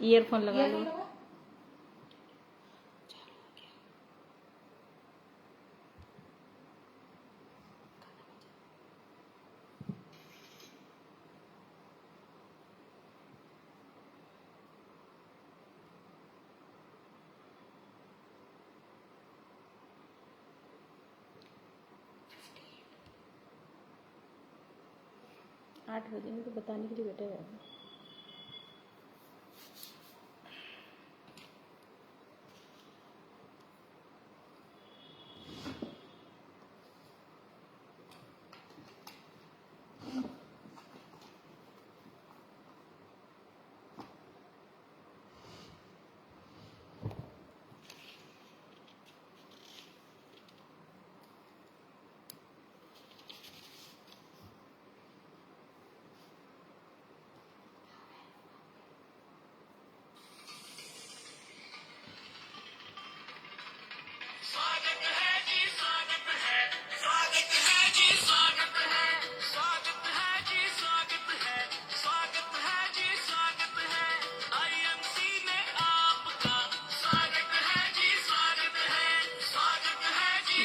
Earphone लगा लो। आठ बजे में तो बताने के लिए बैठे रहेंगे।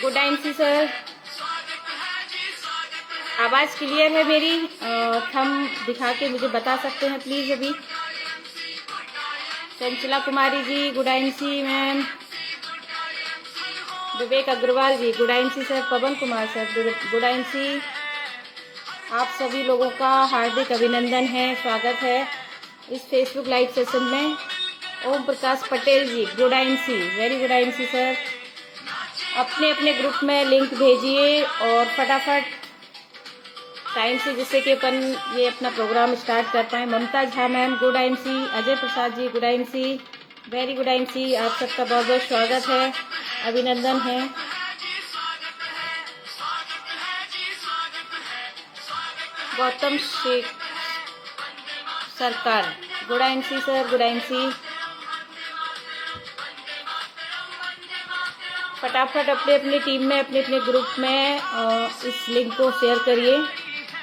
गुड आईएमसी सर, आवाज़ क्लियर है मेरी? थंब दिखा के मुझे बता सकते हैं प्लीज़ अभी। चंचला कुमारी जी गुड आईएमसी मैम। विवेक अग्रवाल जी गुड आईएमसी सर। पवन कुमार सर गुड आईएमसी। आप सभी लोगों का हार्दिक अभिनंदन है, स्वागत है इस फेसबुक लाइव सेशन में। Om Prakash Patel ji good IMC, very good IMC sir. अपने अपने ग्रुप में लिंक भेजिए और फटाफट टाइम से, जिससे कि अपन ये अपना प्रोग्राम स्टार्ट कर पाएँ। Mamta Jha ma'am good IMC. Ajay Prasad ji good IMC, very good IMC. आप सबका बहुत बहुत स्वागत है, अभिनंदन है। गौतम शेख सरकार good IMC sir, good IMC. फटाफट अपने अपने टीम में, अपने अपने ग्रुप में इस लिंक को शेयर करिए,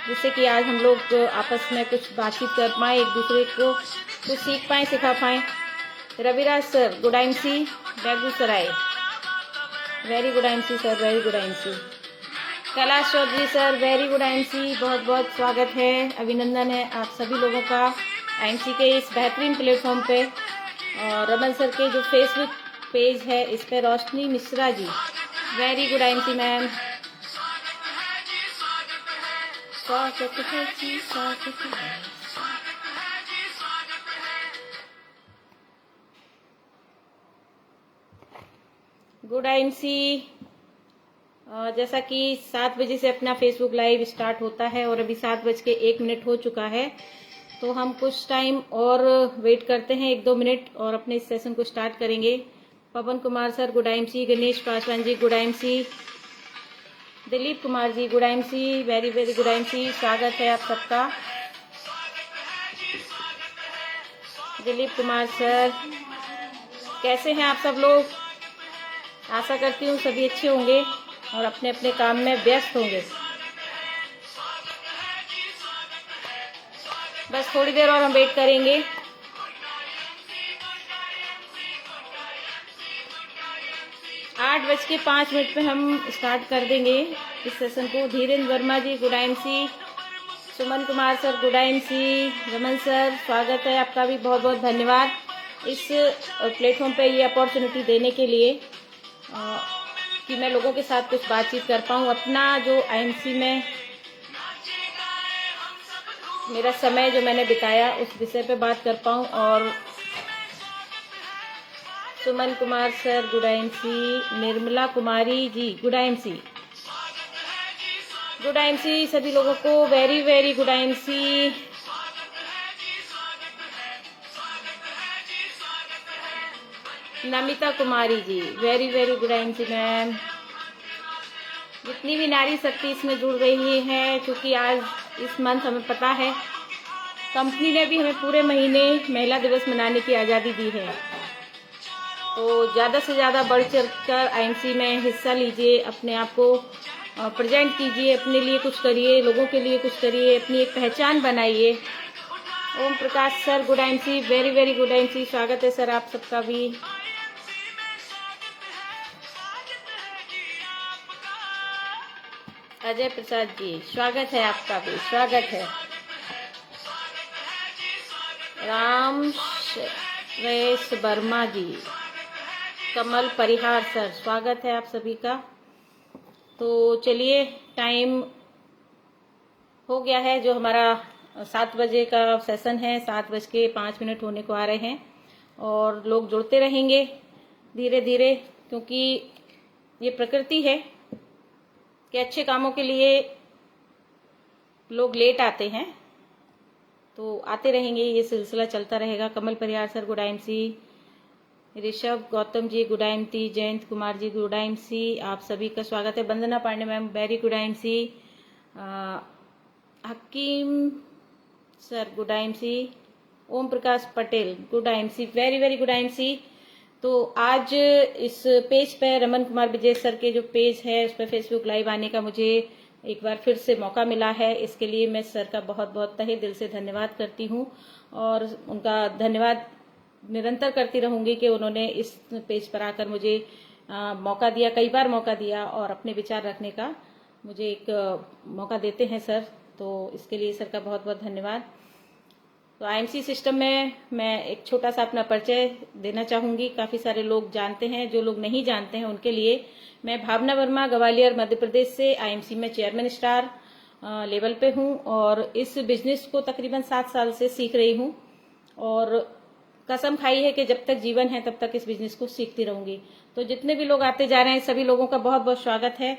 जिससे कि आज हम लोग आपस में कुछ बातचीत कर पाएँ, एक दूसरे को कुछ सीख पाएँ, सिखा पाएँ। Raviraj sir good IMC, Begusarai, very good IMC sir, very good IMC. Kailash Chaudhary sir very good IMC, बहुत बहुत स्वागत है, अभिनंदन है आप सभी लोगों का आईएमसी के इस बेहतरीन प्लेटफॉर्म पे। और रमन सर के जो फेसबुक पेज है इस पे रोशनी Mishra ji, very good IMC ma'am, स्वागत है जी, स्वागत है। Good IMC. जैसा कि 7 बजे से अपना फेसबुक लाइव स्टार्ट होता है और अभी 7:01 हो चुका है, तो हम कुछ टाइम और वेट करते हैं, 1-2 मिनट, और अपने इस सेशन को स्टार्ट करेंगे। Pawan Kumar sir good IMC. Ganesh Paswan ji good IMC. Dilip Kumar ji good IMC, very very good IMC, स्वागत है आप सबका। दिलीप कुमार सर कैसे हैं आप सब लोग? आशा करती हूँ सभी अच्छे होंगे और अपने अपने काम में व्यस्त होंगे। बस थोड़ी देर और हम वेट करेंगे। आठ 8:05 पे हम स्टार्ट कर देंगे इस सेशन को। Dhirendra Verma ji good IMC. Suman Kumar sir good IMC. Raman sir स्वागत है आपका भी, बहुत बहुत धन्यवाद इस प्लेटफॉर्म पे ये अपॉर्चुनिटी देने के लिए कि मैं लोगों के साथ कुछ बातचीत कर पाऊँ, अपना जो आईएमसी में मेरा समय जो मैंने बिताया उस विषय पे बात कर पाऊँ। और Suman Kumar sir good IMC. Nirmala Kumari ji good IMC, good IMC सभी लोगों को, very very good IMC. Namita Kumari ji very very good IMC ma'am. जितनी भी नारी शक्ति इसमें जुड़ रही है, क्योंकि आज इस मंथ हमें पता है कंपनी ने भी हमें पूरे महीने महिला दिवस मनाने की आज़ादी दी है, तो ज़्यादा से ज़्यादा बढ़ चढ़कर आईएमसी में हिस्सा लीजिए, अपने आप को प्रेजेंट कीजिए, अपने लिए कुछ करिए, लोगों के लिए कुछ करिए, अपनी एक पहचान बनाइए Om Prakash sir, good MC, very very good MC, स्वागत है सर आप सबका भी। अजय प्रसाद जी, स्वागत है आपका भी, स्वागत है। राम रेश वर्मा जी, कमल परिहार सर, स्वागत है आप सभी का। तो चलिए, टाइम हो गया है, जो हमारा 7 बजे का सेशन है, 7:05 होने को आ रहे हैं और लोग जुड़ते रहेंगे धीरे धीरे, क्योंकि ये प्रकृति है कि अच्छे कामों के लिए लोग लेट आते हैं, तो आते रहेंगे, ये सिलसिला चलता रहेगा। Kamal Parihar sir, good MC. Rishabh Gautam ji, good MC. Jayant Kumar ji, good MC, आप सभी का स्वागत है। Vandana Pandey ma'am, very good MC. Hakim sir, good MC. Om Prakash Patel, good MC, very very good MC. तो आज इस पेज पे रमन कुमार विजय सर के जो पेज है उस पर फेसबुक लाइव आने का मुझे एक बार फिर से मौका मिला है। इसके लिए मैं सर का बहुत बहुत तहे दिल से धन्यवाद करती हूँ और उनका धन्यवाद निरंतर करती रहूंगी कि उन्होंने इस पेज पर आकर मुझे मौका दिया, कई बार मौका दिया और अपने विचार रखने का मुझे एक मौका देते हैं सर। तो इसके लिए सर का बहुत बहुत धन्यवाद। तो आईएमसी सिस्टम में मैं एक छोटा सा अपना परिचय देना चाहूंगी। काफी सारे लोग जानते हैं, जो लोग नहीं जानते हैं उनके लिए मैं भावना वर्मा, ग्वालियर मध्य प्रदेश से आईएमसी में चेयरमैन स्टार लेवल पे हूं और इस बिजनेस को तकरीबन 7 साल से सीख रही हूं और कसम खाई है कि जब तक जीवन है तब तक इस बिजनेस को सीखती रहूंगी। तो जितने भी लोग आते जा रहे हैं सभी लोगों का बहुत बहुत स्वागत है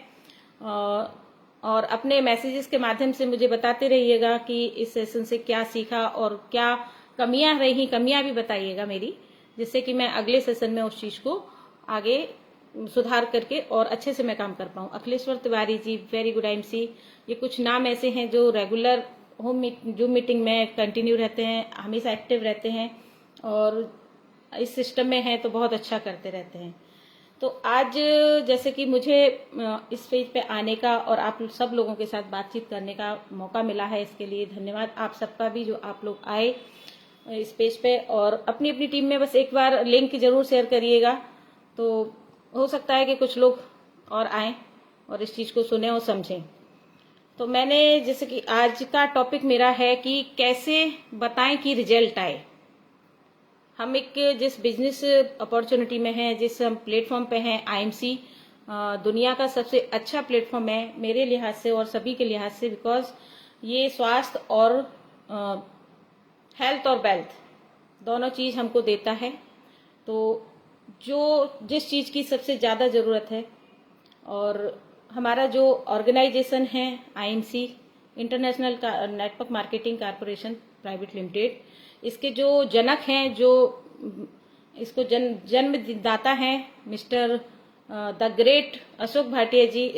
और अपने मैसेजेस के माध्यम से मुझे बताते रहिएगा कि इस सेशन से क्या सीखा और क्या कमियां रही, कमियां भी बताइएगा मेरी, जिससे कि मैं अगले सेशन में उस चीज को आगे सुधार करके और अच्छे से मैं काम कर पाऊं। Akhileshwar Tiwari ji, very good MC. ये कुछ नाम ऐसे हैं जो रेगुलर जूम मीटिंग में कंटिन्यू रहते हैं, हमेशा एक्टिव रहते हैं और इस सिस्टम में हैं तो बहुत अच्छा करते रहते हैं। तो आज जैसे कि मुझे इस पेज पे आने का और आप सब लोगों के साथ बातचीत करने का मौका मिला है, इसके लिए धन्यवाद आप सबका भी, जो आप लोग आए इस पेज पे और अपनी अपनी टीम में बस एक बार लिंक जरूर शेयर करिएगा। तो हो सकता है कि कुछ लोग और आए और इस चीज को सुने और समझें। तो मैंने जैसे कि आज का टॉपिक मेरा है कि कैसे बताएं कि रिजल्ट आए। हम एक जिस बिजनेस अपॉर्चुनिटी में हैं, जिस हम प्लेटफॉर्म पे हैं, आईएमसी दुनिया का सबसे अच्छा प्लेटफॉर्म है मेरे लिहाज से और सभी के लिहाज से, बिकॉज ये स्वास्थ्य और हेल्थ और वेल्थ दोनों चीज हमको देता है। तो जिस चीज की सबसे ज्यादा जरूरत है और हमारा जो ऑर्गेनाइजेशन है IMC, international network marketing corporation private limited, इसके जो जनक हैं, जो इसको जन्मदाता हैं mister the great Ashok Bhatia ji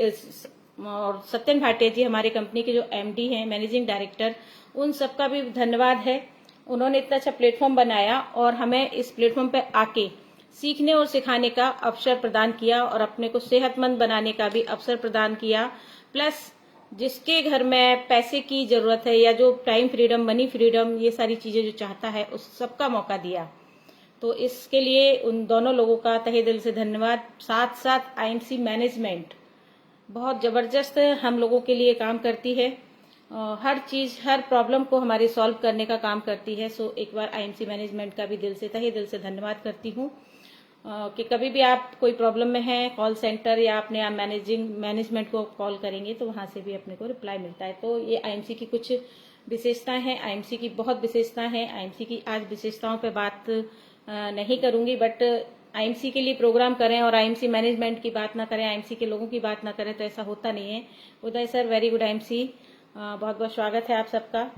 और सत्यन भाटिया जी, हमारे कंपनी के जो एमडी हैं, मैनेजिंग डायरेक्टर, उन सबका भी धन्यवाद है। उन्होंने इतना अच्छा प्लेटफॉर्म बनाया और हमें इस प्लेटफॉर्म पे आके सीखने और सिखाने का अवसर प्रदान किया और अपने को सेहतमंद बनाने का भी अवसर प्रदान किया। प्लस जिसके घर में पैसे की जरूरत है या जो टाइम फ्रीडम, मनी फ्रीडम, ये सारी चीजें जो चाहता है, उस सबका मौका दिया। तो इसके लिए उन दोनों लोगों का तहे दिल से धन्यवाद। साथ साथ आईएमसी मैनेजमेंट बहुत जबरदस्त हम लोगों के लिए काम करती है, हर चीज, हर प्रॉब्लम को हमारे सॉल्व करने का काम करती है। सो एक बार आईएमसी मैनेजमेंट का भी तहे दिल से धन्यवाद करती हूँ कि कभी भी आप कोई प्रॉब्लम में हैं, कॉल सेंटर या अपने मैनेजमेंट को कॉल करेंगे तो वहां से भी अपने को रिप्लाई मिलता है। तो ये आईएमसी की कुछ विशेषताएं हैं, आईएमसी की बहुत विशेषताएं हैं। आईएमसी की आज विशेषताओं पे बात नहीं करूंगी, बट आईएमसी के लिए प्रोग्राम करें और आईएमसी मैनेजमेंट की बात ना करें, आईएमसी के लोगों की बात ना करें, तो ऐसा होता नहीं है। उदय सर, वेरी गुड आईएमसी, बहुत बहुत स्वागत है आप सबका।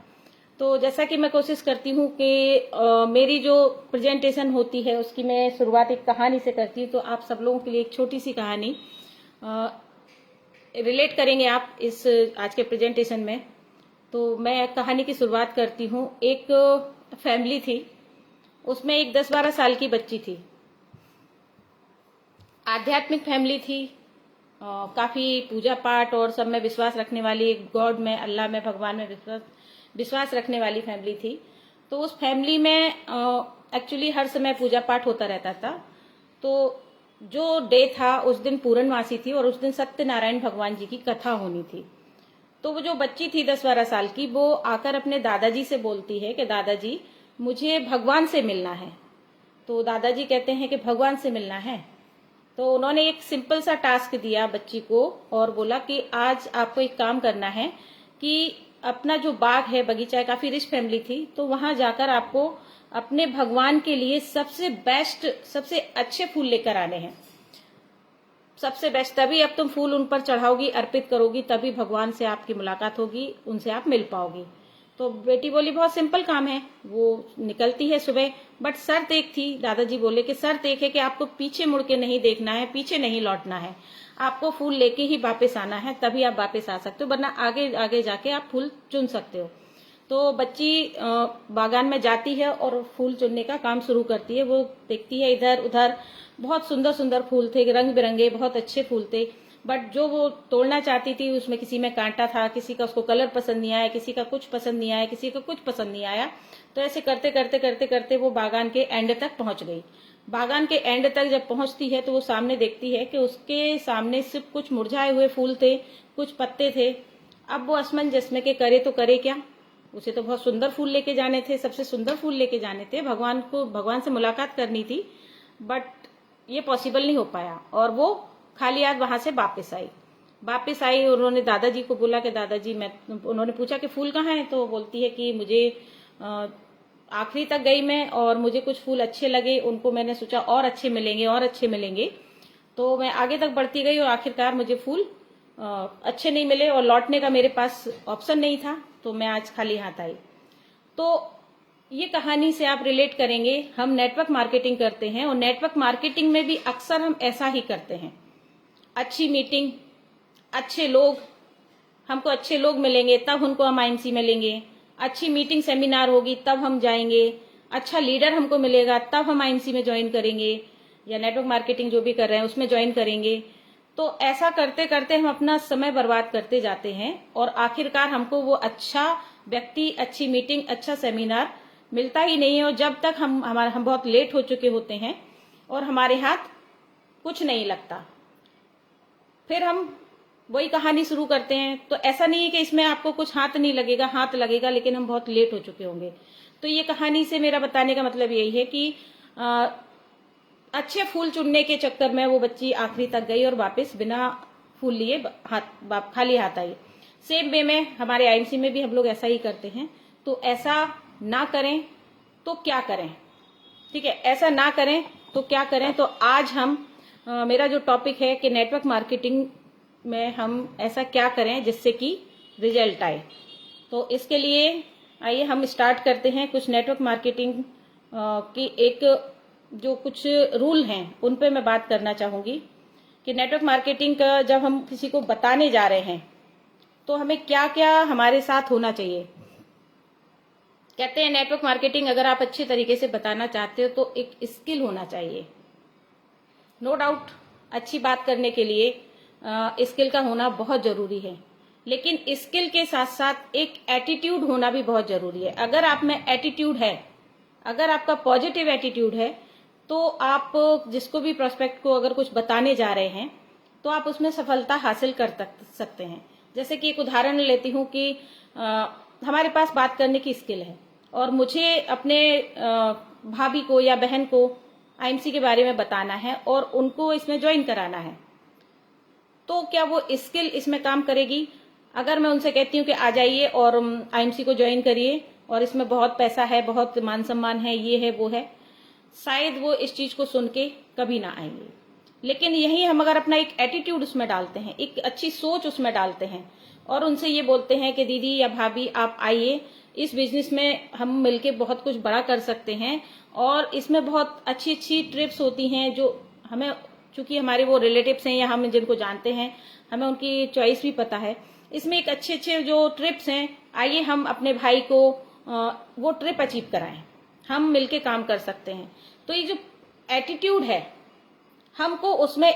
तो जैसा कि मैं कोशिश करती हूँ कि मेरी जो प्रेजेंटेशन होती है उसकी मैं शुरुआत एक कहानी से करती हूँ। तो आप सब लोगों के लिए एक छोटी सी कहानी रिलेट करेंगे आप इस आज के प्रेजेंटेशन में। तो मैं कहानी की शुरुआत करती हूँ। एक फैमिली थी, उसमें एक 10-12 साल की बच्ची थी। आध्यात्मिक फैमिली थी, काफी पूजा पाठ और सब में विश्वास रखने वाली, गॉड में, अल्लाह में, भगवान में विश्वास रखने वाली फैमिली थी। तो उस फैमिली में एक्चुअली हर समय पूजा पाठ होता रहता था। तो जो डे था उस दिन पूर्णमासी थी और उस दिन सत्यनारायण भगवान जी की कथा होनी थी। तो वो जो बच्ची थी 10-12 साल की, वो आकर अपने दादाजी से बोलती है कि दादाजी मुझे भगवान से मिलना है। तो दादाजी कहते हैं कि भगवान से मिलना है। तो उन्होंने एक सिंपल सा टास्क दिया बच्ची को और बोला कि आज आपको एक काम करना है कि अपना जो बाग है, बगीचा है, काफी रिच फैमिली थी, तो वहां जाकर आपको अपने भगवान के लिए सबसे बेस्ट, सबसे अच्छे फूल लेकर आने हैं। सबसे बेस्ट, तभी अब तुम फूल उन पर चढ़ाओगी, अर्पित करोगी, तभी भगवान से आपकी मुलाकात होगी, उनसे आप मिल पाओगी। तो बेटी बोली बहुत सिंपल काम है। वो निकलती है सुबह, बट शर्त एक थी, दादाजी बोले कि शर्त एक है कि आपको पीछे मुड़ के नहीं देखना है, पीछे नहीं लौटना है, आपको फूल लेके ही वापस आना है, तभी आप वापस आ सकते हो, वरना आगे आगे जाके आप फूल चुन सकते हो। तो बच्ची बागान में जाती है और फूल चुनने का काम शुरू करती है। वो देखती है इधर उधर, बहुत सुंदर सुंदर फूल थे, रंग बिरंगे, बहुत अच्छे फूल थे, बट जो वो तोड़ना चाहती थी उसमें किसी में कांटा था, किसी का उसको कलर पसंद नहीं आया, किसी का कुछ पसंद नहीं आया, किसी का कुछ पसंद नहीं आया। तो ऐसे करते करते करते करते वो बागान के एंड तक पहुंच गई। बागान के एंड तक जब पहुंचती है तो वो सामने देखती है कि उसके सामने सिर्फ कुछ मुरझाए हुए फूल थे, कुछ पत्ते थे। अब वो असमंजस में के करे तो करे क्या, उसे तो बहुत सुंदर फूल लेके जाने थे, सबसे सुंदर फूल लेके जाने थे, भगवान से मुलाकात करनी थी, बट ये पॉसिबल नहीं हो पाया और वो खाली हाथ वहां से वापस आई। उन्होंने दादाजी को बोला कि दादाजी उन्होंने पूछा कि फूल कहाँ हैं, तो बोलती है कि मुझे आखिरी तक गई मैं और मुझे कुछ फूल अच्छे लगे, उनको मैंने सोचा और अच्छे मिलेंगे और अच्छे मिलेंगे, तो मैं आगे तक बढ़ती गई और आखिरकार मुझे फूल अच्छे नहीं मिले और लौटने का मेरे पास ऑप्शन नहीं था, तो मैं आज खाली हाथ आई। तो ये कहानी से आप रिलेट करेंगे, हम नेटवर्क मार्केटिंग करते हैं और नेटवर्क मार्केटिंग में भी अक्सर हम ऐसा ही करते हैं। अच्छी मीटिंग, अच्छे लोग, हमको अच्छे लोग मिलेंगे तब उनको हम आईएमसी में लेंगे, अच्छी मीटिंग सेमिनार होगी तब हम जाएंगे, अच्छा लीडर हमको मिलेगा तब हम आईएमसी में ज्वाइन करेंगे या नेटवर्क मार्केटिंग जो भी कर रहे हैं उसमें ज्वाइन करेंगे। तो ऐसा करते करते हम अपना समय बर्बाद करते जाते हैं और आखिरकार हमको वो अच्छा व्यक्ति, अच्छी मीटिंग, अच्छा सेमिनार मिलता ही नहीं है। और जब तक हम बहुत लेट हो चुके होते हैं और हमारे हाथ कुछ नहीं लगता, फिर हम वही कहानी शुरू करते हैं। तो ऐसा नहीं है कि इसमें आपको कुछ हाथ नहीं लगेगा, हाथ लगेगा, लेकिन हम बहुत लेट हो चुके होंगे। तो ये कहानी से मेरा बताने का मतलब यही है कि अच्छे फूल चुनने के चक्कर में वो बच्ची आखिरी तक गई और वापस बिना फूल लिए खाली हाथ आई। सेम वे में हमारे आईएमसी में भी हम लोग ऐसा ही करते हैं। तो ऐसा ना करें तो क्या करें, ठीक है, ऐसा ना करें तो क्या करें। तो आज हम मेरा जो टॉपिक है कि नेटवर्क मार्केटिंग में हम ऐसा क्या करें जिससे कि रिजल्ट आए। तो इसके लिए आइए हम स्टार्ट करते हैं। कुछ नेटवर्क मार्केटिंग की एक जो कुछ रूल हैं उन पे मैं बात करना चाहूंगी कि नेटवर्क मार्केटिंग का जब हम किसी को बताने जा रहे हैं तो हमें क्या क्या हमारे साथ होना चाहिए। कहते हैं नेटवर्क मार्केटिंग अगर आप अच्छे तरीके से बताना चाहते हो तो एक स्किल होना चाहिए। नो डाउट अच्छी बात करने के लिए स्किल का होना बहुत जरूरी है, लेकिन स्किल के साथ साथ एक एटीट्यूड होना भी बहुत जरूरी है। अगर आप में एटीट्यूड है, अगर आपका पॉजिटिव एटीट्यूड है, तो आप जिसको भी प्रोस्पेक्ट को अगर कुछ बताने जा रहे हैं तो आप उसमें सफलता हासिल कर सकते हैं। जैसे कि एक उदाहरण लेती हूँ कि हमारे पास बात करने की स्किल है और मुझे अपने भाभी को या बहन को आईएमसी के बारे में बताना है और उनको इसमें ज्वाइन कराना है, तो क्या वो स्किल इसमें काम करेगी? अगर मैं उनसे कहती हूँ कि आ जाइए और आईएमसी को ज्वाइन करिए और इसमें बहुत पैसा है, बहुत मान सम्मान है, ये है वो है, शायद वो इस चीज को सुन के कभी ना आएंगे। लेकिन यही हम अगर अपना एक एटीट्यूड उसमें डालते हैं, एक अच्छी सोच उसमें डालते हैं और उनसे ये बोलते हैं कि दीदी या भाभी आप आइए, इस बिजनेस में हम मिलके बहुत कुछ बड़ा कर सकते हैं और इसमें बहुत अच्छी अच्छी ट्रिप्स होती हैं जो हमें, चूंकि हमारे वो रिलेटिव्स हैं या हम जिनको जानते हैं, हमें उनकी चॉइस भी पता है। इसमें एक अच्छे अच्छे जो ट्रिप्स हैं, आइए हम अपने भाई को वो ट्रिप अचीव कराएं, हम मिलके काम कर सकते हैं। तो ये जो एटीट्यूड है हमको उसमें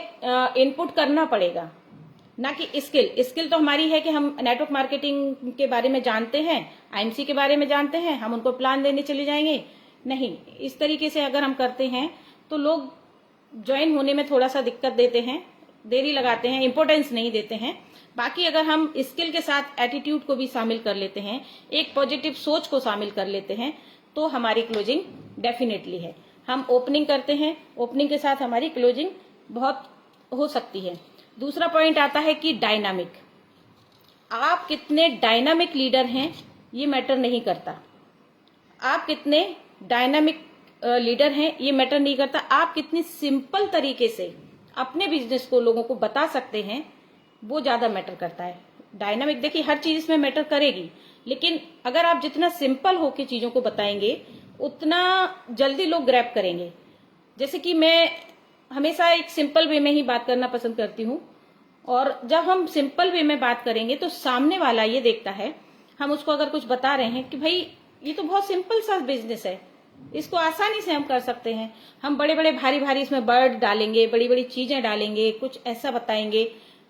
इनपुट करना पड़ेगा। ना कि स्किल। स्किल तो हमारी है कि हम नेटवर्क मार्केटिंग के बारे में जानते हैं, आईएमसी के बारे में जानते हैं, हम उनको प्लान देने चले जाएंगे। नहीं, इस तरीके से अगर हम करते हैं तो लोग ज्वाइन होने में थोड़ा सा दिक्कत देते हैं, देरी लगाते हैं, इंपॉर्टेंस नहीं देते हैं। बाकी अगर हम स्किल के साथ एटीट्यूड को भी शामिल कर लेते हैं, एक पॉजिटिव सोच को शामिल कर लेते हैं, तो हमारी क्लोजिंग डेफिनेटली है। हम ओपनिंग करते हैं, ओपनिंग के साथ हमारी क्लोजिंग बहुत हो सकती है। दूसरा पॉइंट आता है कि डायनामिक। आप कितने डायनामिक लीडर हैं ये मैटर नहीं करता। आप कितने डायनामिक लीडर हैं ये मैटर नहीं करता। आप कितनी सिंपल तरीके से अपने बिजनेस को लोगों को बता सकते हैं वो ज्यादा मैटर करता है। डायनामिक, देखिए हर चीज इसमें मैटर करेगी, लेकिन अगर आप जितना सिंपल होके चीजों को बताएंगे उतना जल्दी लोग ग्रैब करेंगे। जैसे कि मैं हमेशा एक सिंपल वे में ही बात करना पसंद करती हूँ, और जब हम सिंपल वे में बात करेंगे तो सामने वाला ये देखता है, हम उसको अगर कुछ बता रहे हैं कि भाई ये तो बहुत सिंपल सा बिजनेस है, इसको आसानी से हम कर सकते हैं। हम बड़े बड़े भारी भारी इसमें वर्ड डालेंगे, बड़ी बड़ी चीजें डालेंगे, कुछ ऐसा बताएंगे,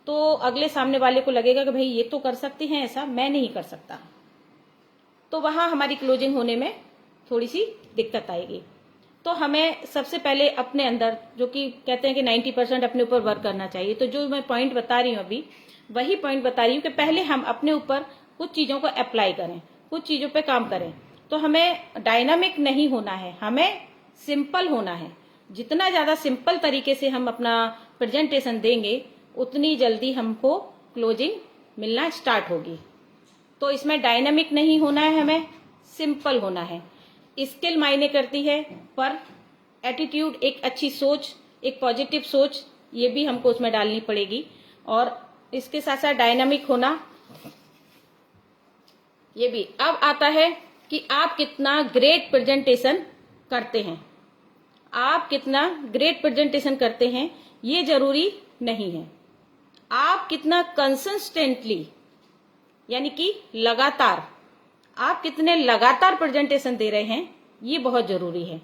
तो अगले सामने वाले को लगेगा कि भाई ये तो कर सकती हैं, ऐसा मैं नहीं कर सकता। तो वहां हमारी क्लोजिंग होने में थोड़ी सी दिक्कत आएगी। तो हमें सबसे पहले अपने अंदर, जो कि कहते हैं कि 90% अपने ऊपर वर्क करना चाहिए, तो जो मैं पॉइंट बता रही हूँ अभी वही पॉइंट बता रही हूँ कि पहले हम अपने ऊपर कुछ चीजों को अप्लाई करें, कुछ चीजों पे काम करें। तो हमें डायनामिक नहीं होना है, हमें सिंपल होना है। जितना ज्यादा सिंपल तरीके से हम अपना प्रेजेंटेशन देंगे उतनी जल्दी हमको क्लोजिंग मिलना स्टार्ट होगी। तो इसमें डायनामिक नहीं होना है, हमें सिंपल होना है। स्किल मायने करती है, पर एटीट्यूड, एक अच्छी सोच, एक पॉजिटिव सोच, ये भी हमको उसमें डालनी पड़ेगी। और इसके साथ साथ डायनामिक होना ये भी। अब आता है कि आप कितना ग्रेट प्रेजेंटेशन करते हैं। आप कितना ग्रेट प्रेजेंटेशन करते हैं ये जरूरी नहीं है। आप कितना कंसिस्टेंटली, यानी कि लगातार, आप कितने लगातार प्रेजेंटेशन दे रहे हैं ये बहुत जरूरी है।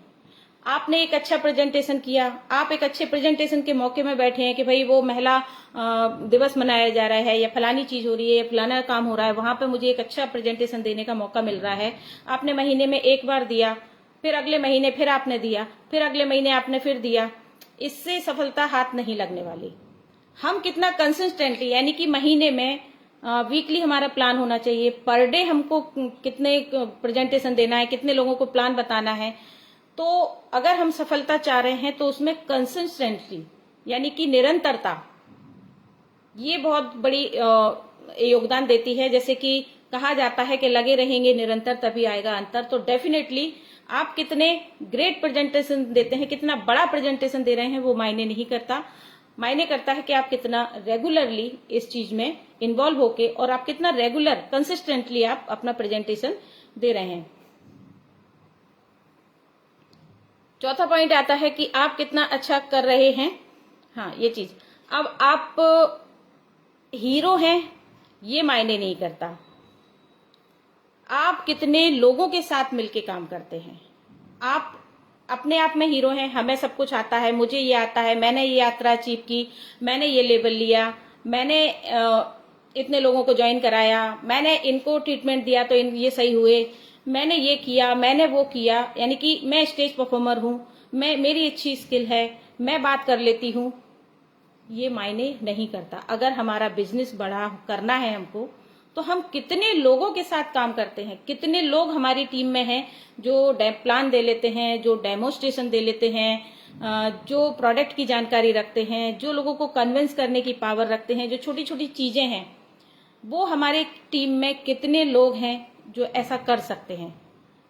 आपने एक अच्छा प्रेजेंटेशन किया, आप एक अच्छे प्रेजेंटेशन के मौके में बैठे हैं कि भाई वो महिला दिवस मनाया जा रहा है, या फलानी चीज हो रही है, या फलाना काम हो रहा है, वहां पे मुझे एक अच्छा प्रेजेंटेशन देने का मौका मिल रहा है। आपने महीने में एक बार दिया, फिर अगले महीने फिर आपने दिया, फिर अगले महीने आपने फिर दिया, इससे सफलता हाथ नहीं लगने वाली। हम कितना कंसिस्टेंटली, यानी कि महीने में वीकली हमारा प्लान होना चाहिए, पर डे हमको कितने प्रेजेंटेशन देना है, कितने लोगों को प्लान बताना है। तो अगर हम सफलता चाह रहे हैं तो उसमें कंसिस्टेंटली, यानी कि निरंतरता, ये बहुत बड़ी योगदान देती है। जैसे कि कहा जाता है कि लगे रहेंगे निरंतर तभी आएगा अंतर। तो डेफिनेटली आप कितने ग्रेट प्रेजेंटेशन देते हैं, कितना बड़ा प्रेजेंटेशन दे रहे हैं वो मायने नहीं करता। मायने करता है कि आप कितना रेगुलरली इस चीज में इन्वॉल्व होके, और आप कितना रेगुलर कंसिस्टेंटली आप अपना प्रेजेंटेशन दे रहे हैं। चौथा पॉइंट आता है कि आप कितना अच्छा कर रहे हैं। हाँ, ये चीज। अब आप हीरो हैं ये मायने नहीं करता, आप कितने लोगों के साथ मिलके काम करते हैं। आप अपने आप में हीरो हैं, हमें सब कुछ आता है, मुझे ये आता है, मैंने ये यात्रा अचीव की, मैंने ये लेवल लिया, मैंने इतने लोगों को ज्वाइन कराया, मैंने इनको ट्रीटमेंट दिया तो ये सही हुए, मैंने ये किया, मैंने वो किया, यानी कि मैं स्टेज परफॉर्मर हूँ, मेरी अच्छी स्किल है, मैं बात कर लेती हूँ। ये मायने नहीं करता। अगर हमारा बिजनेस बड़ा करना है हमको, तो हम कितने लोगों के साथ काम करते हैं, कितने लोग हमारी टीम में हैं जो प्लान दे लेते हैं, जो डेमोस्ट्रेशन दे लेते हैं, जो प्रोडक्ट की जानकारी रखते हैं, जो लोगों को कन्विंस करने की पावर रखते हैं, जो छोटी छोटी चीजें हैं, वो हमारे टीम में कितने लोग हैं जो ऐसा कर सकते हैं।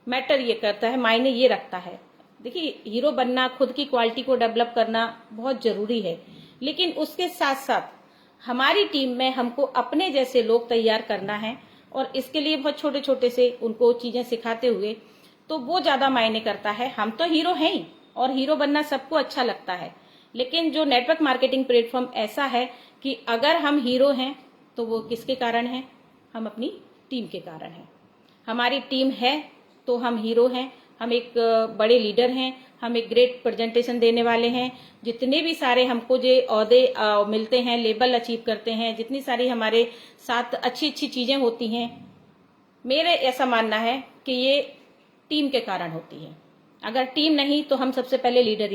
मैटर ये करता है, मायने ये रखता है। देखिए, हीरो बनना, खुद की क्वालिटी को डेवलप करना बहुत जरूरी है, लेकिन उसके साथ साथ हमारी टीम में हमको अपने जैसे लोग तैयार करना है, और इसके लिए बहुत छोटे छोटे से उनको चीजें सिखाते हुए, तो वो ज्यादा मायने करता है। हम तो हीरो हैं ही, और हीरो बनना सबको अच्छा लगता है, लेकिन जो नेटवर्क मार्केटिंग प्लेटफॉर्म ऐसा है कि अगर हम हीरो हैं तो वो किसके कारण है? हम अपनी टीम के कारण है। हमारी टीम है तो हम हीरो हैं, हम एक बड़े लीडर हैं, हम एक ग्रेट प्रेजेंटेशन देने वाले हैं। जितने भी सारे हमको जो ओहदे मिलते हैं, लेबल अचीव करते हैं, जितनी सारी हमारे साथ अच्छी अच्छी चीजें होती हैं, मेरे ऐसा मानना है कि ये टीम के कारण होती है। अगर टीम नहीं तो हम सबसे पहले लीडर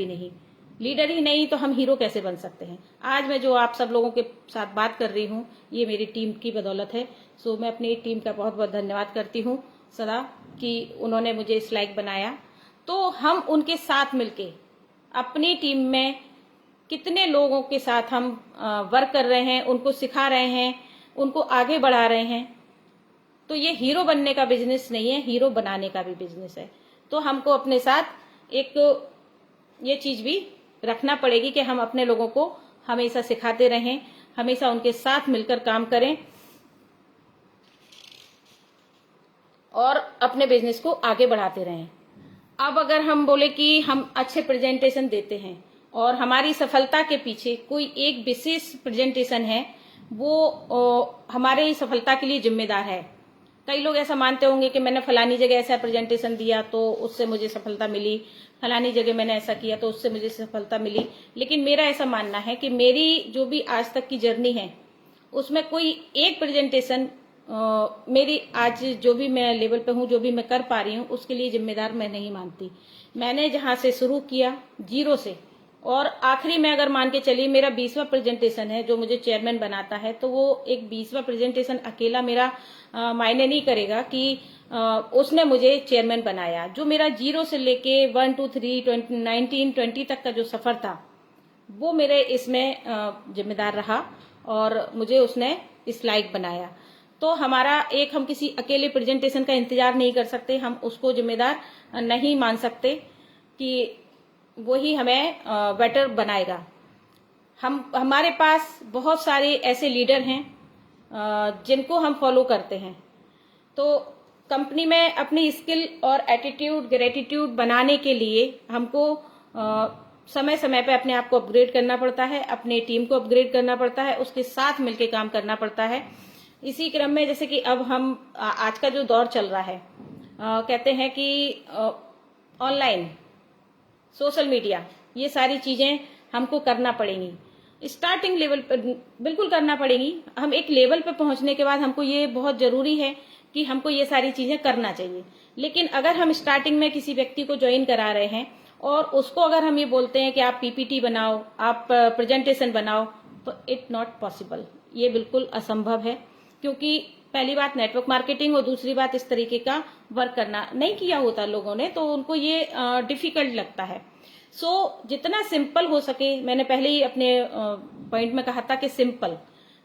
ही नहीं तो हम हीरो कैसे बन सकते हैं। आज मैं जो आप सब लोगों के साथ बात कर रही हूँ, ये मेरी टीम की बदौलत है। सो मैं अपनी टीम का बहुत बहुत धन्यवाद करती हूँ सदा कि उन्होंने मुझे इस लायक बनाया। तो हम उनके साथ मिलके अपनी टीम में कितने लोगों के साथ हम वर्क कर रहे हैं, उनको सिखा रहे हैं, उनको आगे बढ़ा रहे हैं। तो ये हीरो बनने का बिजनेस नहीं है, हीरो बनाने का भी बिजनेस है। तो हमको अपने साथ एक ये चीज भी रखना पड़ेगी कि हम अपने लोगों को हमेशा सिखाते रहें, हमेशा उनके साथ मिलकर काम करें और अपने बिजनेस को आगे बढ़ाते रहें। अब अगर हम बोले कि हम अच्छे प्रेजेंटेशन देते हैं और हमारी सफलता के पीछे कोई एक विशेष प्रेजेंटेशन है, वो हमारे सफलता के लिए जिम्मेदार है। कई लोग ऐसा मानते होंगे कि मैंने फलानी जगह ऐसा प्रेजेंटेशन दिया तो उससे मुझे सफलता मिली, फलानी जगह मैंने ऐसा किया तो उससे मुझे सफलता मिली। लेकिन मेरा ऐसा मानना है कि मेरी जो भी आज तक की जर्नी है, उसमें कोई एक प्रेजेंटेशन मेरी आज जो भी मैं लेवल पे हूँ, जो भी मैं कर पा रही हूँ, उसके लिए जिम्मेदार मैं नहीं मानती। मैंने जहां से शुरू किया जीरो से, और आखिरी में अगर मान के चलिए मेरा 20वां प्रेजेंटेशन है जो मुझे चेयरमैन बनाता है, तो वो एक 20वां प्रेजेंटेशन अकेला मेरा मायने नहीं करेगा कि उसने मुझे चेयरमैन बनाया। जो मेरा जीरो से लेके 1 2 3 19 20 तक का जो सफर था, वो मेरे इसमें जिम्मेदार रहा और मुझे उसने इस लायक बनाया। तो हमारा हम किसी अकेले प्रेजेंटेशन का इंतजार नहीं कर सकते, हम उसको जिम्मेदार नहीं मान सकते कि वही हमें बेटर बनाएगा। हमारे पास बहुत सारे ऐसे लीडर हैं जिनको हम फॉलो करते हैं। तो कंपनी में अपनी स्किल और एटीट्यूड, ग्रेटिट्यूड बनाने के लिए हमको समय समय पे अपने आप को अपग्रेड करना पड़ता है, अपने टीम को अपग्रेड करना पड़ता है, उसके साथ मिलकर काम करना पड़ता है। इसी क्रम में जैसे कि अब हम आज का जो दौर चल रहा है, कहते हैं कि ऑनलाइन, सोशल मीडिया, ये सारी चीजें हमको करना पड़ेंगी। स्टार्टिंग लेवल पर बिल्कुल करना पड़ेगी। हम एक लेवल पर पहुंचने के बाद हमको ये बहुत जरूरी है कि हमको ये सारी चीजें करना चाहिए। लेकिन अगर हम स्टार्टिंग में किसी व्यक्ति को ज्वाइन करा रहे हैं और उसको अगर हम ये बोलते हैं कि आप पीपीटी बनाओ, आप प्रेजेंटेशन बनाओ, तो इट नॉट पॉसिबल, ये बिल्कुल असंभव है। क्योंकि पहली बात नेटवर्क मार्केटिंग और दूसरी बात इस तरीके का वर्क करना नहीं किया होता लोगों ने, तो उनको ये डिफिकल्ट लगता है। सो जितना सिंपल हो सके, मैंने पहले ही अपने पॉइंट में कहा था कि सिंपल,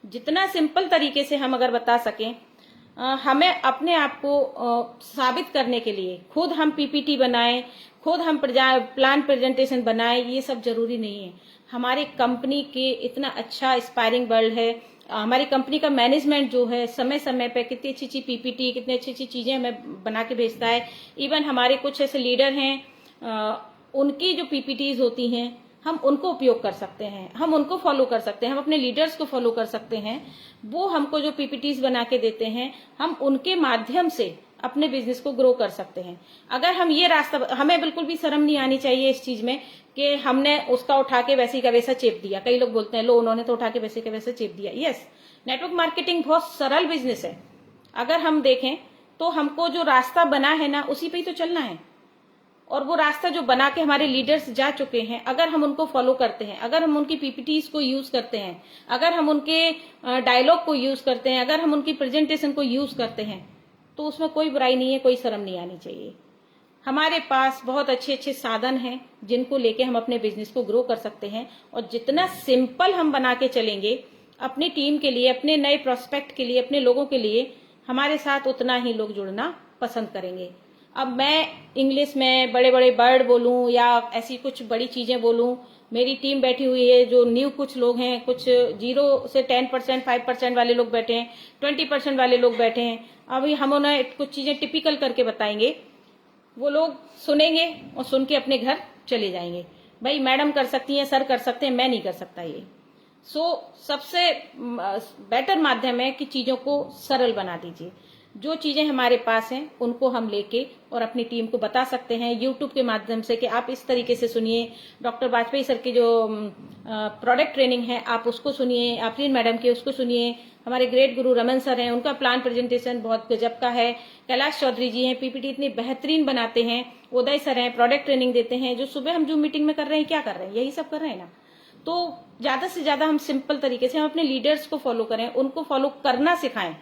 जितना सिंपल तरीके से हम अगर बता सकें, हमें अपने आप को साबित करने के लिए खुद हम पीपीटी बनाएं, खुद हम प्लान प्रेजेंटेशन बनाएं, ये सब जरूरी नहीं है। हमारी कंपनी के इतना अच्छा इंस्पायरिंग वर्ल्ड है, हमारी कंपनी का मैनेजमेंट जो है समय समय पे कितनी अच्छी अच्छी पीपीटी, कितनी अच्छी अच्छी चीजें हमें बना के भेजता है। इवन हमारे कुछ ऐसे लीडर हैं, उनकी जो पीपीटीज होती हैं, हम उनको उपयोग कर सकते हैं, हम उनको फॉलो कर सकते हैं, हम अपने लीडर्स को फॉलो कर सकते हैं। वो हमको जो पीपीटीज बना के देते हैं, हम उनके माध्यम से अपने बिजनेस को ग्रो कर सकते हैं। अगर हम ये रास्ता, हमें बिल्कुल भी शर्म नहीं आनी चाहिए इस चीज में कि हमने उसका उठा के वैसे का वैसा चेप दिया। कई लोग बोलते हैं लो उन्होंने तो उठा के वैसे का वैसा चेप दिया। यस, नेटवर्क मार्केटिंग बहुत सरल बिजनेस है। अगर हम देखें तो हमको जो रास्ता बना है ना, उसी पे ही तो चलना है। और वो रास्ता जो बना के हमारे लीडर्स जा चुके हैं, अगर हम उनको फॉलो करते हैं, अगर हम उनकी पीपीटीज को यूज करते हैं, अगर हम उनके डायलॉग को यूज करते हैं, अगर हम उनकी प्रेजेंटेशन को यूज करते हैं, तो उसमें कोई बुराई नहीं है, कोई शर्म नहीं आनी चाहिए। हमारे पास बहुत अच्छे अच्छे साधन हैं जिनको लेके हम अपने बिजनेस को ग्रो कर सकते हैं। और जितना सिंपल हम बना के चलेंगे अपनी टीम के लिए, अपने नए प्रोस्पेक्ट के लिए, अपने लोगों के लिए, हमारे साथ उतना ही लोग जुड़ना पसंद करेंगे। अब मैं इंग्लिश में बड़े बड़े वर्ड बोलूं या ऐसी कुछ बड़ी चीजें बोलूं, मेरी टीम बैठी हुई है जो न्यू कुछ लोग हैं, कुछ 0 से 10%, 5% वाले लोग बैठे हैं, 20% वाले लोग बैठे हैं। अभी हम उन्हें कुछ चीजें टिपिकल करके बताएंगे, वो लोग सुनेंगे और सुन के अपने घर चले जाएंगे। भाई मैडम कर सकती हैं, सर कर सकते हैं, मैं नहीं कर सकता ये। सबसे बेटर माध्यम है कि चीजों को सरल बना दीजिए। जो चीजें हमारे पास हैं उनको हम लेके और अपनी टीम को बता सकते हैं यूट्यूब के माध्यम से कि आप इस तरीके से सुनिए। डॉक्टर वाजपेयी सर की जो प्रोडक्ट ट्रेनिंग है आप उसको सुनिए, आफरीन मैडम की उसको सुनिए, हमारे ग्रेट गुरु रमन सर हैं उनका प्लान प्रेजेंटेशन बहुत गजब का है, कैलाश चौधरी जी हैं पीपीटी इतनी बेहतरीन बनाते हैं, उदय सर हैं प्रोडक्ट ट्रेनिंग देते हैं। जो सुबह हम जूम मीटिंग में कर रहे हैं क्या कर रहे हैं, यही सब कर रहे हैं ना। तो ज्यादा से ज्यादा हम सिंपल तरीके से हम अपने लीडर्स को फॉलो करें, उनको फॉलो करना सिखाएं,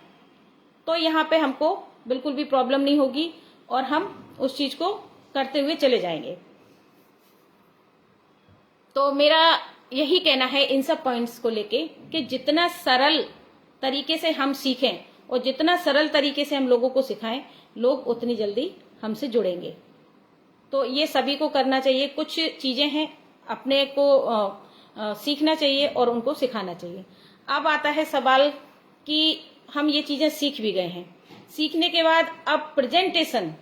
तो यहाँ पे हमको बिल्कुल भी प्रॉब्लम नहीं होगी और हम उस चीज को करते हुए चले जाएंगे। तो मेरा यही कहना है इन सब पॉइंट्स को लेके कि जितना सरल तरीके से हम सीखें और जितना सरल तरीके से हम लोगों को सिखाएं, लोग उतनी जल्दी हमसे जुड़ेंगे। तो ये सभी को करना चाहिए। कुछ चीजें हैं अपने को सीखना चाहिए और उनको सिखाना चाहिए। अब आता है सवाल कि हम ये चीजें सीख भी गए हैं, सीखने के बाद अब प्रेजेंटेशन,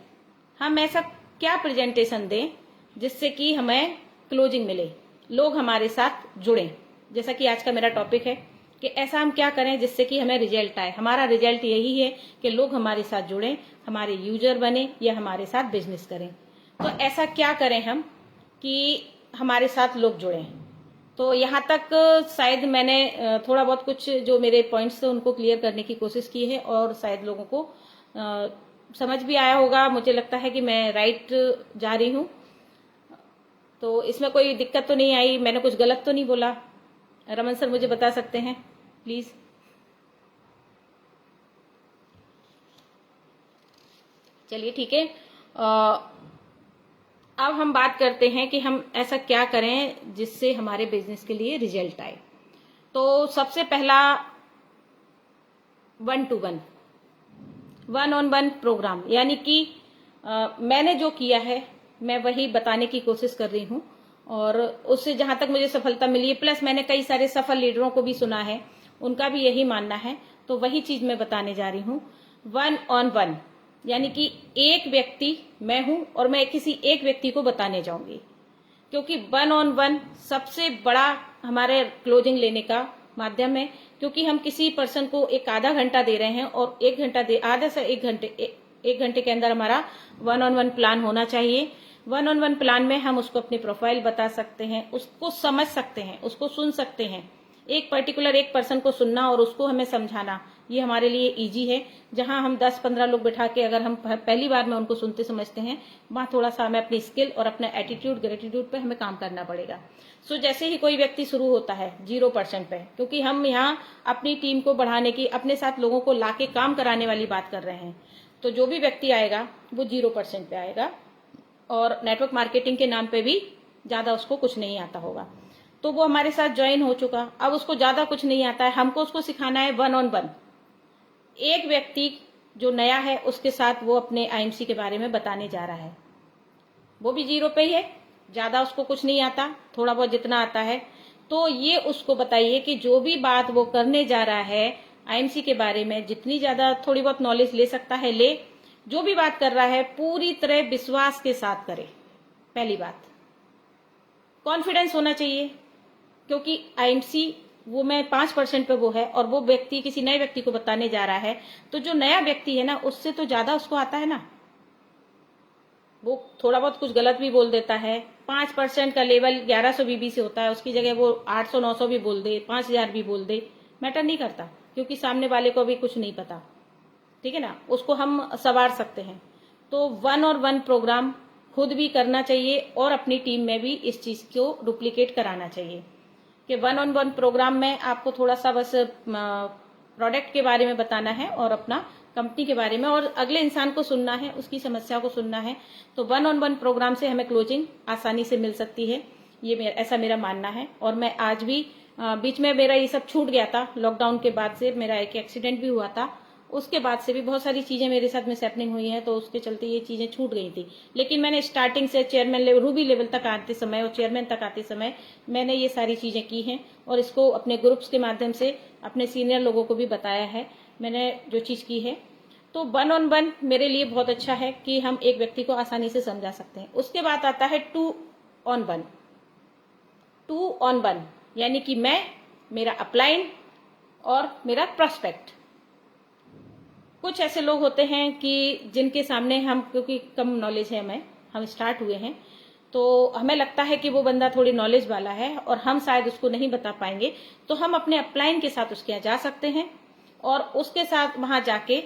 हम ऐसा क्या प्रेजेंटेशन दें जिससे कि हमें क्लोजिंग मिले, लोग हमारे साथ जुड़ें। जैसा कि आज का मेरा टॉपिक है कि ऐसा हम क्या करें जिससे कि हमें रिजल्ट आए। हमारा रिजल्ट यही है कि लोग हमारे साथ जुड़ें, हमारे यूजर बने या हमारे साथ बिजनेस करें। तो ऐसा क्या करें हम कि हमारे साथ लोग जुड़ें। तो यहाँ तक शायद मैंने थोड़ा बहुत कुछ जो मेरे पॉइंट्स थे उनको क्लियर करने की कोशिश की है और शायद लोगों को समझ भी आया होगा। मुझे लगता है कि मैं राइट जा रही हूँ, तो इसमें कोई दिक्कत तो नहीं आई, मैंने कुछ गलत तो नहीं बोला। रमन सर मुझे बता सकते हैं प्लीज। चलिए ठीक है। अब हम बात करते हैं कि हम ऐसा क्या करें जिससे हमारे बिजनेस के लिए रिजल्ट आए। तो सबसे पहला 1-to-1 1-on-1 प्रोग्राम, यानी कि मैंने जो किया है मैं वही बताने की कोशिश कर रही हूँ और उससे जहां तक मुझे सफलता मिली है, प्लस मैंने कई सारे सफल लीडरों को भी सुना है, उनका भी यही मानना है, तो वही चीज मैं बताने जा रही हूँ। 1-on-1 यानी कि एक व्यक्ति मैं हूं और मैं किसी एक व्यक्ति को बताने जाऊंगी, क्योंकि 1-on-1 सबसे बड़ा हमारे क्लोजिंग लेने का माध्यम है। क्योंकि हम किसी पर्सन को एक आधा घंटा दे रहे हैं और आधा से एक घंटे के अंदर हमारा 1-on-1 प्लान होना चाहिए। 1-on-1 प्लान में हम उसको अपनी प्रोफाइल बता सकते हैं, उसको समझ सकते हैं, उसको सुन सकते हैं। एक पर्टिकुलर एक पर्सन को सुनना और उसको हमें समझाना, ये हमारे लिए इजी है। जहां हम 10-15 लोग बिठा के अगर हम पहली बार में उनको सुनते समझते हैं, वहां थोड़ा सा हमें अपनी स्किल और अपना एटीट्यूड ग्रेटिट्यूड पे हमें काम करना पड़ेगा। सो जैसे ही कोई व्यक्ति शुरू होता है 0% पे, क्योंकि हम यहाँ अपनी टीम को बढ़ाने की, अपने साथ लोगों को लाके काम कराने वाली बात कर रहे हैं, तो जो भी व्यक्ति आएगा वो 0% पे आएगा और नेटवर्क मार्केटिंग के नाम पे भी ज्यादा उसको कुछ नहीं आता होगा। तो वो हमारे साथ ज्वाइन हो चुका, अब उसको ज्यादा कुछ नहीं आता है, हमको उसको सिखाना है 1-on-1। एक व्यक्ति जो नया है उसके साथ वो अपने आईएमसी के बारे में बताने जा रहा है, वो भी 0 पे ही है, ज्यादा उसको कुछ नहीं आता, थोड़ा बहुत जितना आता है। तो ये उसको बताइए कि जो भी बात वो करने जा रहा है आईएमसी के बारे में, जितनी ज्यादा थोड़ी बहुत नॉलेज ले सकता है ले, जो भी बात कर रहा है पूरी तरह विश्वास के साथ करे। पहली बात कॉन्फिडेंस होना चाहिए, क्योंकि आईएमसी वो मैं 5% पे वो है और वो व्यक्ति किसी नए व्यक्ति को बताने जा रहा है, तो जो नया व्यक्ति है ना उससे तो ज्यादा उसको आता है ना, वो थोड़ा बहुत कुछ गलत भी बोल देता है। 5% का लेवल 1100 बीबी से होता है, उसकी जगह वो 800-900 भी बोल दे, 5000 भी बोल दे, मैटर नहीं करता, क्योंकि सामने वाले को भी कुछ नहीं पता, ठीक है ना, उसको हम संवार सकते हैं। तो 1-on-1 प्रोग्राम खुद भी करना चाहिए और अपनी टीम में भी इस चीज को डुप्लीकेट कराना चाहिए कि 1-on-1 प्रोग्राम में आपको थोड़ा सा बस प्रोडक्ट के बारे में बताना है और अपना कंपनी के बारे में, और अगले इंसान को सुनना है, उसकी समस्या को सुनना है। तो 1-on-1 प्रोग्राम से हमें क्लोजिंग आसानी से मिल सकती है, ये ऐसा मेरा मानना है। और मैं आज भी बीच में मेरा ये सब छूट गया था, लॉकडाउन के बाद से मेरा एक एक्सीडेंट भी हुआ था, उसके बाद से भी बहुत सारी चीजें मेरे साथ मिसहैपनिंग हुई है, तो उसके चलते ये चीजें छूट गई थी। लेकिन मैंने स्टार्टिंग से चेयरमैन लेवल, रूबी लेवल तक आते समय और चेयरमैन तक आते समय मैंने ये सारी चीजें की हैं और इसको अपने ग्रुप्स के माध्यम से अपने सीनियर लोगों को भी बताया है मैंने जो चीज की है। तो 1-on-1 मेरे लिए बहुत अच्छा है कि हम एक व्यक्ति को आसानी से समझा सकते हैं। उसके बाद आता है 2-on-1। 2-on-1 यानी कि मैं, मेरा अपलाइन और मेरा प्रोस्पेक्ट। कुछ ऐसे लोग होते हैं कि जिनके सामने हम, क्योंकि कम नॉलेज है हम स्टार्ट हुए हैं, तो हमें लगता है कि वो बंदा थोड़ी नॉलेज वाला है और हम शायद उसको नहीं बता पाएंगे, तो हम अपने अपलाइन के साथ उसके यहाँ जा सकते हैं और उसके साथ वहां जाके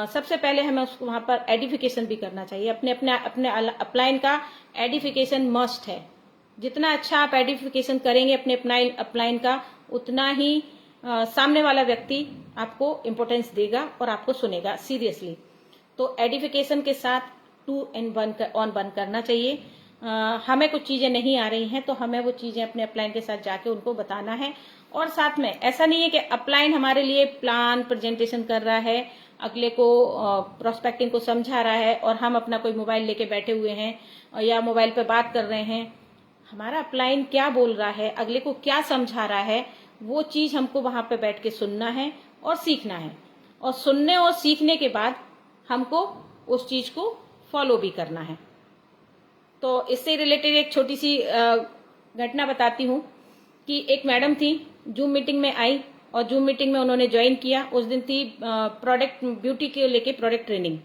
सबसे पहले हमें उसको वहां पर एडिफिकेशन भी करना चाहिए। अपने अपने अपने अपलाइन का एडिफिकेशन मस्ट है। जितना अच्छा आप एडिफिकेशन करेंगे अपने अपलाइन का, उतना ही सामने वाला व्यक्ति आपको इम्पोर्टेंस देगा और आपको सुनेगा सीरियसली। तो एडिफिकेशन के साथ 2 and 1 करना चाहिए। हमें कुछ चीजें नहीं आ रही हैं तो हमें वो चीजें अपने अपलाइन के साथ जाके उनको बताना है। और साथ में ऐसा नहीं है कि अपलाइन हमारे लिए प्लान प्रेजेंटेशन कर रहा है, अगले को प्रोस्पेक्टिंग को समझा रहा है और हम अपना कोई मोबाइल लेके बैठे हुए हैं या मोबाइल पे बात कर रहे हैं। हमारा अपलाइन क्या बोल रहा है, अगले को क्या समझा रहा है, वो चीज हमको वहां पे बैठ के सुनना है और सीखना है। और सुनने और सीखने के बाद हमको उस चीज को फॉलो भी करना है। तो इससे रिलेटेड एक छोटी सी घटना बताती हूँ कि एक मैडम थी, जूम मीटिंग में आई और जूम मीटिंग में उन्होंने ज्वाइन किया। उस दिन थी प्रोडक्ट ब्यूटी के लेके प्रोडक्ट ट्रेनिंग।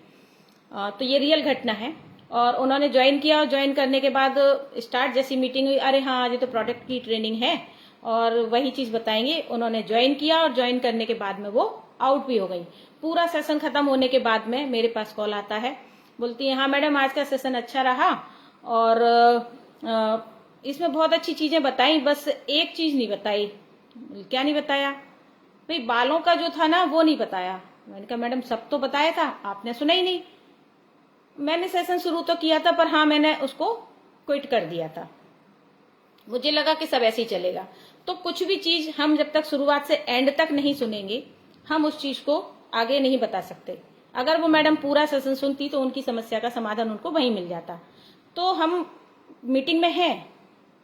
तो ये रियल घटना है। और उन्होंने ज्वाइन किया और ज्वाइन करने के बाद स्टार्ट जैसी मीटिंग हुई, अरे हाँ आज तो प्रोडक्ट की ट्रेनिंग है और वही चीज बताएंगे। उन्होंने ज्वाइन किया और ज्वाइन करने के बाद में वो आउट भी हो गई। पूरा सेशन खत्म होने के बाद में मेरे पास कॉल आता है, बोलती है हाँ मैडम आज का सेशन अच्छा रहा और इसमें बहुत अच्छी चीजें बताई, बस एक चीज नहीं बताई। क्या नहीं बताया भाई? बालों का जो था ना वो नहीं बताया। मैंने कहा मैडम सब तो बताया था, आपने सुना ही नहीं। मैंने सेशन शुरू तो किया था पर हाँ मैंने उसको क्विट कर दिया था। मुझे लगा कि सब ऐसे ही चलेगा। तो कुछ भी चीज हम जब तक शुरुआत से एंड तक नहीं सुनेंगे हम उस चीज को आगे नहीं बता सकते। अगर वो मैडम पूरा सेशन सुनती तो उनकी समस्या का समाधान उनको वहीं मिल जाता। तो हम मीटिंग में हैं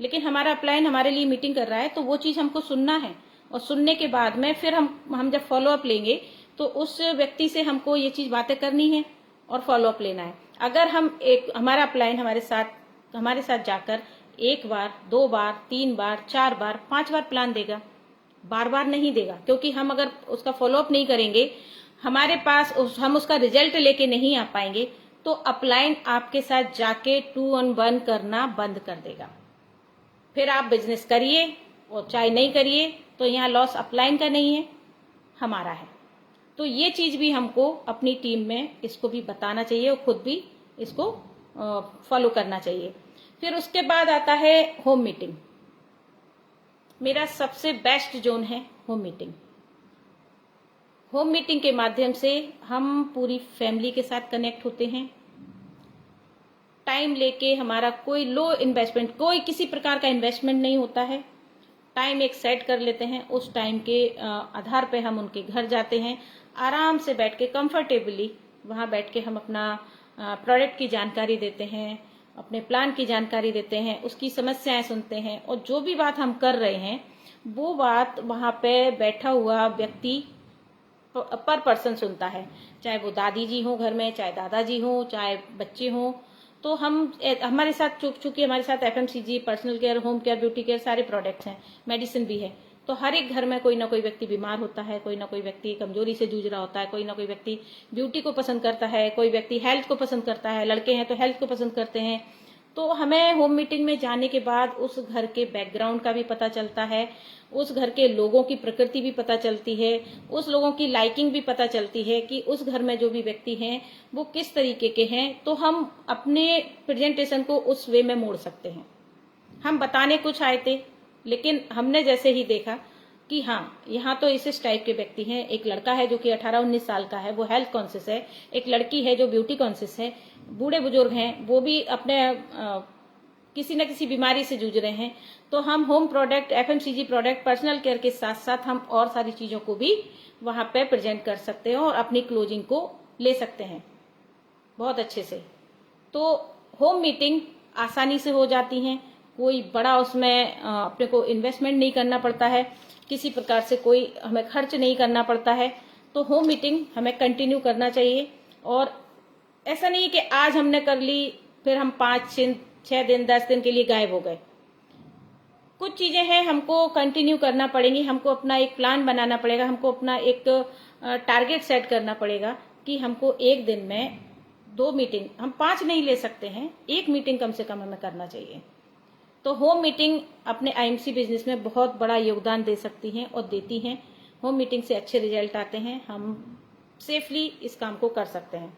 लेकिन हमारा अपलाइन हमारे लिए मीटिंग कर रहा है, तो वो चीज हमको सुनना है और सुनने के बाद में फिर हम जब फॉलो अप लेंगे तो उस व्यक्ति से हमको ये चीज बातें करनी है और फॉलो अप लेना है। अगर हम हमारा अपलाइन हमारे साथ जाकर 1 बार 2 बार 3 बार 4 बार 5 बार प्लान देगा, बार बार नहीं देगा, क्योंकि हम अगर उसका फॉलो अप नहीं करेंगे, हमारे पास हम उसका रिजल्ट लेके नहीं आ पाएंगे, तो अपलाइन आपके साथ जाके 2 on 1 करना बंद कर देगा। फिर आप बिजनेस करिए और चाहे नहीं करिए, तो यहाँ लॉस अपलाइन का नहीं है, हमारा है। तो ये चीज भी हमको अपनी टीम में इसको भी बताना चाहिए और खुद भी इसको फॉलो करना चाहिए। फिर उसके बाद आता है होम मीटिंग। मेरा सबसे बेस्ट जोन है होम मीटिंग। होम मीटिंग के माध्यम से हम पूरी फैमिली के साथ कनेक्ट होते हैं। टाइम लेके हमारा कोई लो इन्वेस्टमेंट, कोई किसी प्रकार का इन्वेस्टमेंट नहीं होता है। टाइम एक सेट कर लेते हैं, उस टाइम के आधार पे हम उनके घर जाते हैं, आराम से बैठ के कंफर्टेबली वहां बैठ के हम अपना प्रोडक्ट की जानकारी देते हैं, अपने प्लान की जानकारी देते हैं, उसकी समस्याएं सुनते हैं और जो भी बात हम कर रहे हैं वो बात वहां पे बैठा हुआ व्यक्ति पर पर्सन सुनता है। चाहे वो दादी जी हो घर में, चाहे दादाजी हो, चाहे बच्चे हो। तो हमारे साथ चूंकि हमारे साथ FMCG, personal care, home care, beauty care सारे प्रोडक्ट्स हैं, मेडिसिन भी है। तो हर एक घर में कोई ना कोई व्यक्ति बीमार होता है, कोई ना कोई व्यक्ति कमजोरी से जूझ रहा होता है, कोई ना कोई व्यक्ति ब्यूटी को पसंद करता है, कोई व्यक्ति हेल्थ को पसंद करता है, लड़के हैं तो हेल्थ को पसंद करते हैं। तो हमें होम मीटिंग में जाने के बाद उस घर के बैकग्राउंड का भी पता चलता है, उस घर के लोगों की प्रकृति भी पता चलती है, उस लोगों की लाइकिंग भी पता चलती है कि उस घर में जो भी व्यक्ति हैं वो किस तरीके के हैं। तो हम अपने प्रेजेंटेशन को उस वे में मोड़ सकते हैं। हम बताने कुछ आए थे लेकिन हमने जैसे ही देखा कि हाँ यहाँ तो इस टाइप के व्यक्ति हैं, एक लड़का है जो कि 18-19 साल का है, वो हेल्थ कॉन्शियस है, एक लड़की है जो ब्यूटी कॉन्शियस है, बूढ़े बुजुर्ग हैं वो भी अपने किसी न किसी बीमारी से जूझ रहे हैं। तो हम home product, FMCG product, personal care के साथ साथ हम और सारी चीजों को भी वहां पे प्रेजेंट कर सकते हैं और अपनी क्लोजिंग को ले सकते हैं बहुत अच्छे से। तो होम मीटिंग आसानी से हो जाती हैं, कोई बड़ा उसमें अपने को इन्वेस्टमेंट नहीं करना पड़ता है, किसी प्रकार से कोई हमें खर्च नहीं करना पड़ता है। तो होम मीटिंग हमें कंटिन्यू करना चाहिए। और ऐसा नहीं है कि आज हमने कर ली फिर हम 5-6 दिन 10 दिन के लिए गायब हो गए। कुछ चीजें हैं हमको कंटिन्यू करना पड़ेंगी, हमको अपना एक प्लान बनाना पड़ेगा, हमको अपना एक टारगेट सेट करना पड़ेगा कि हमको एक दिन में 2 मीटिंग, हम 5 नहीं ले सकते हैं, 1 मीटिंग कम से कम हमें करना चाहिए। तो होम मीटिंग अपने आईएमसी बिजनेस में बहुत बड़ा योगदान दे सकती हैं और देती हैं। होम मीटिंग से अच्छे रिजल्ट आते हैं, हम सेफली इस काम को कर सकते हैं।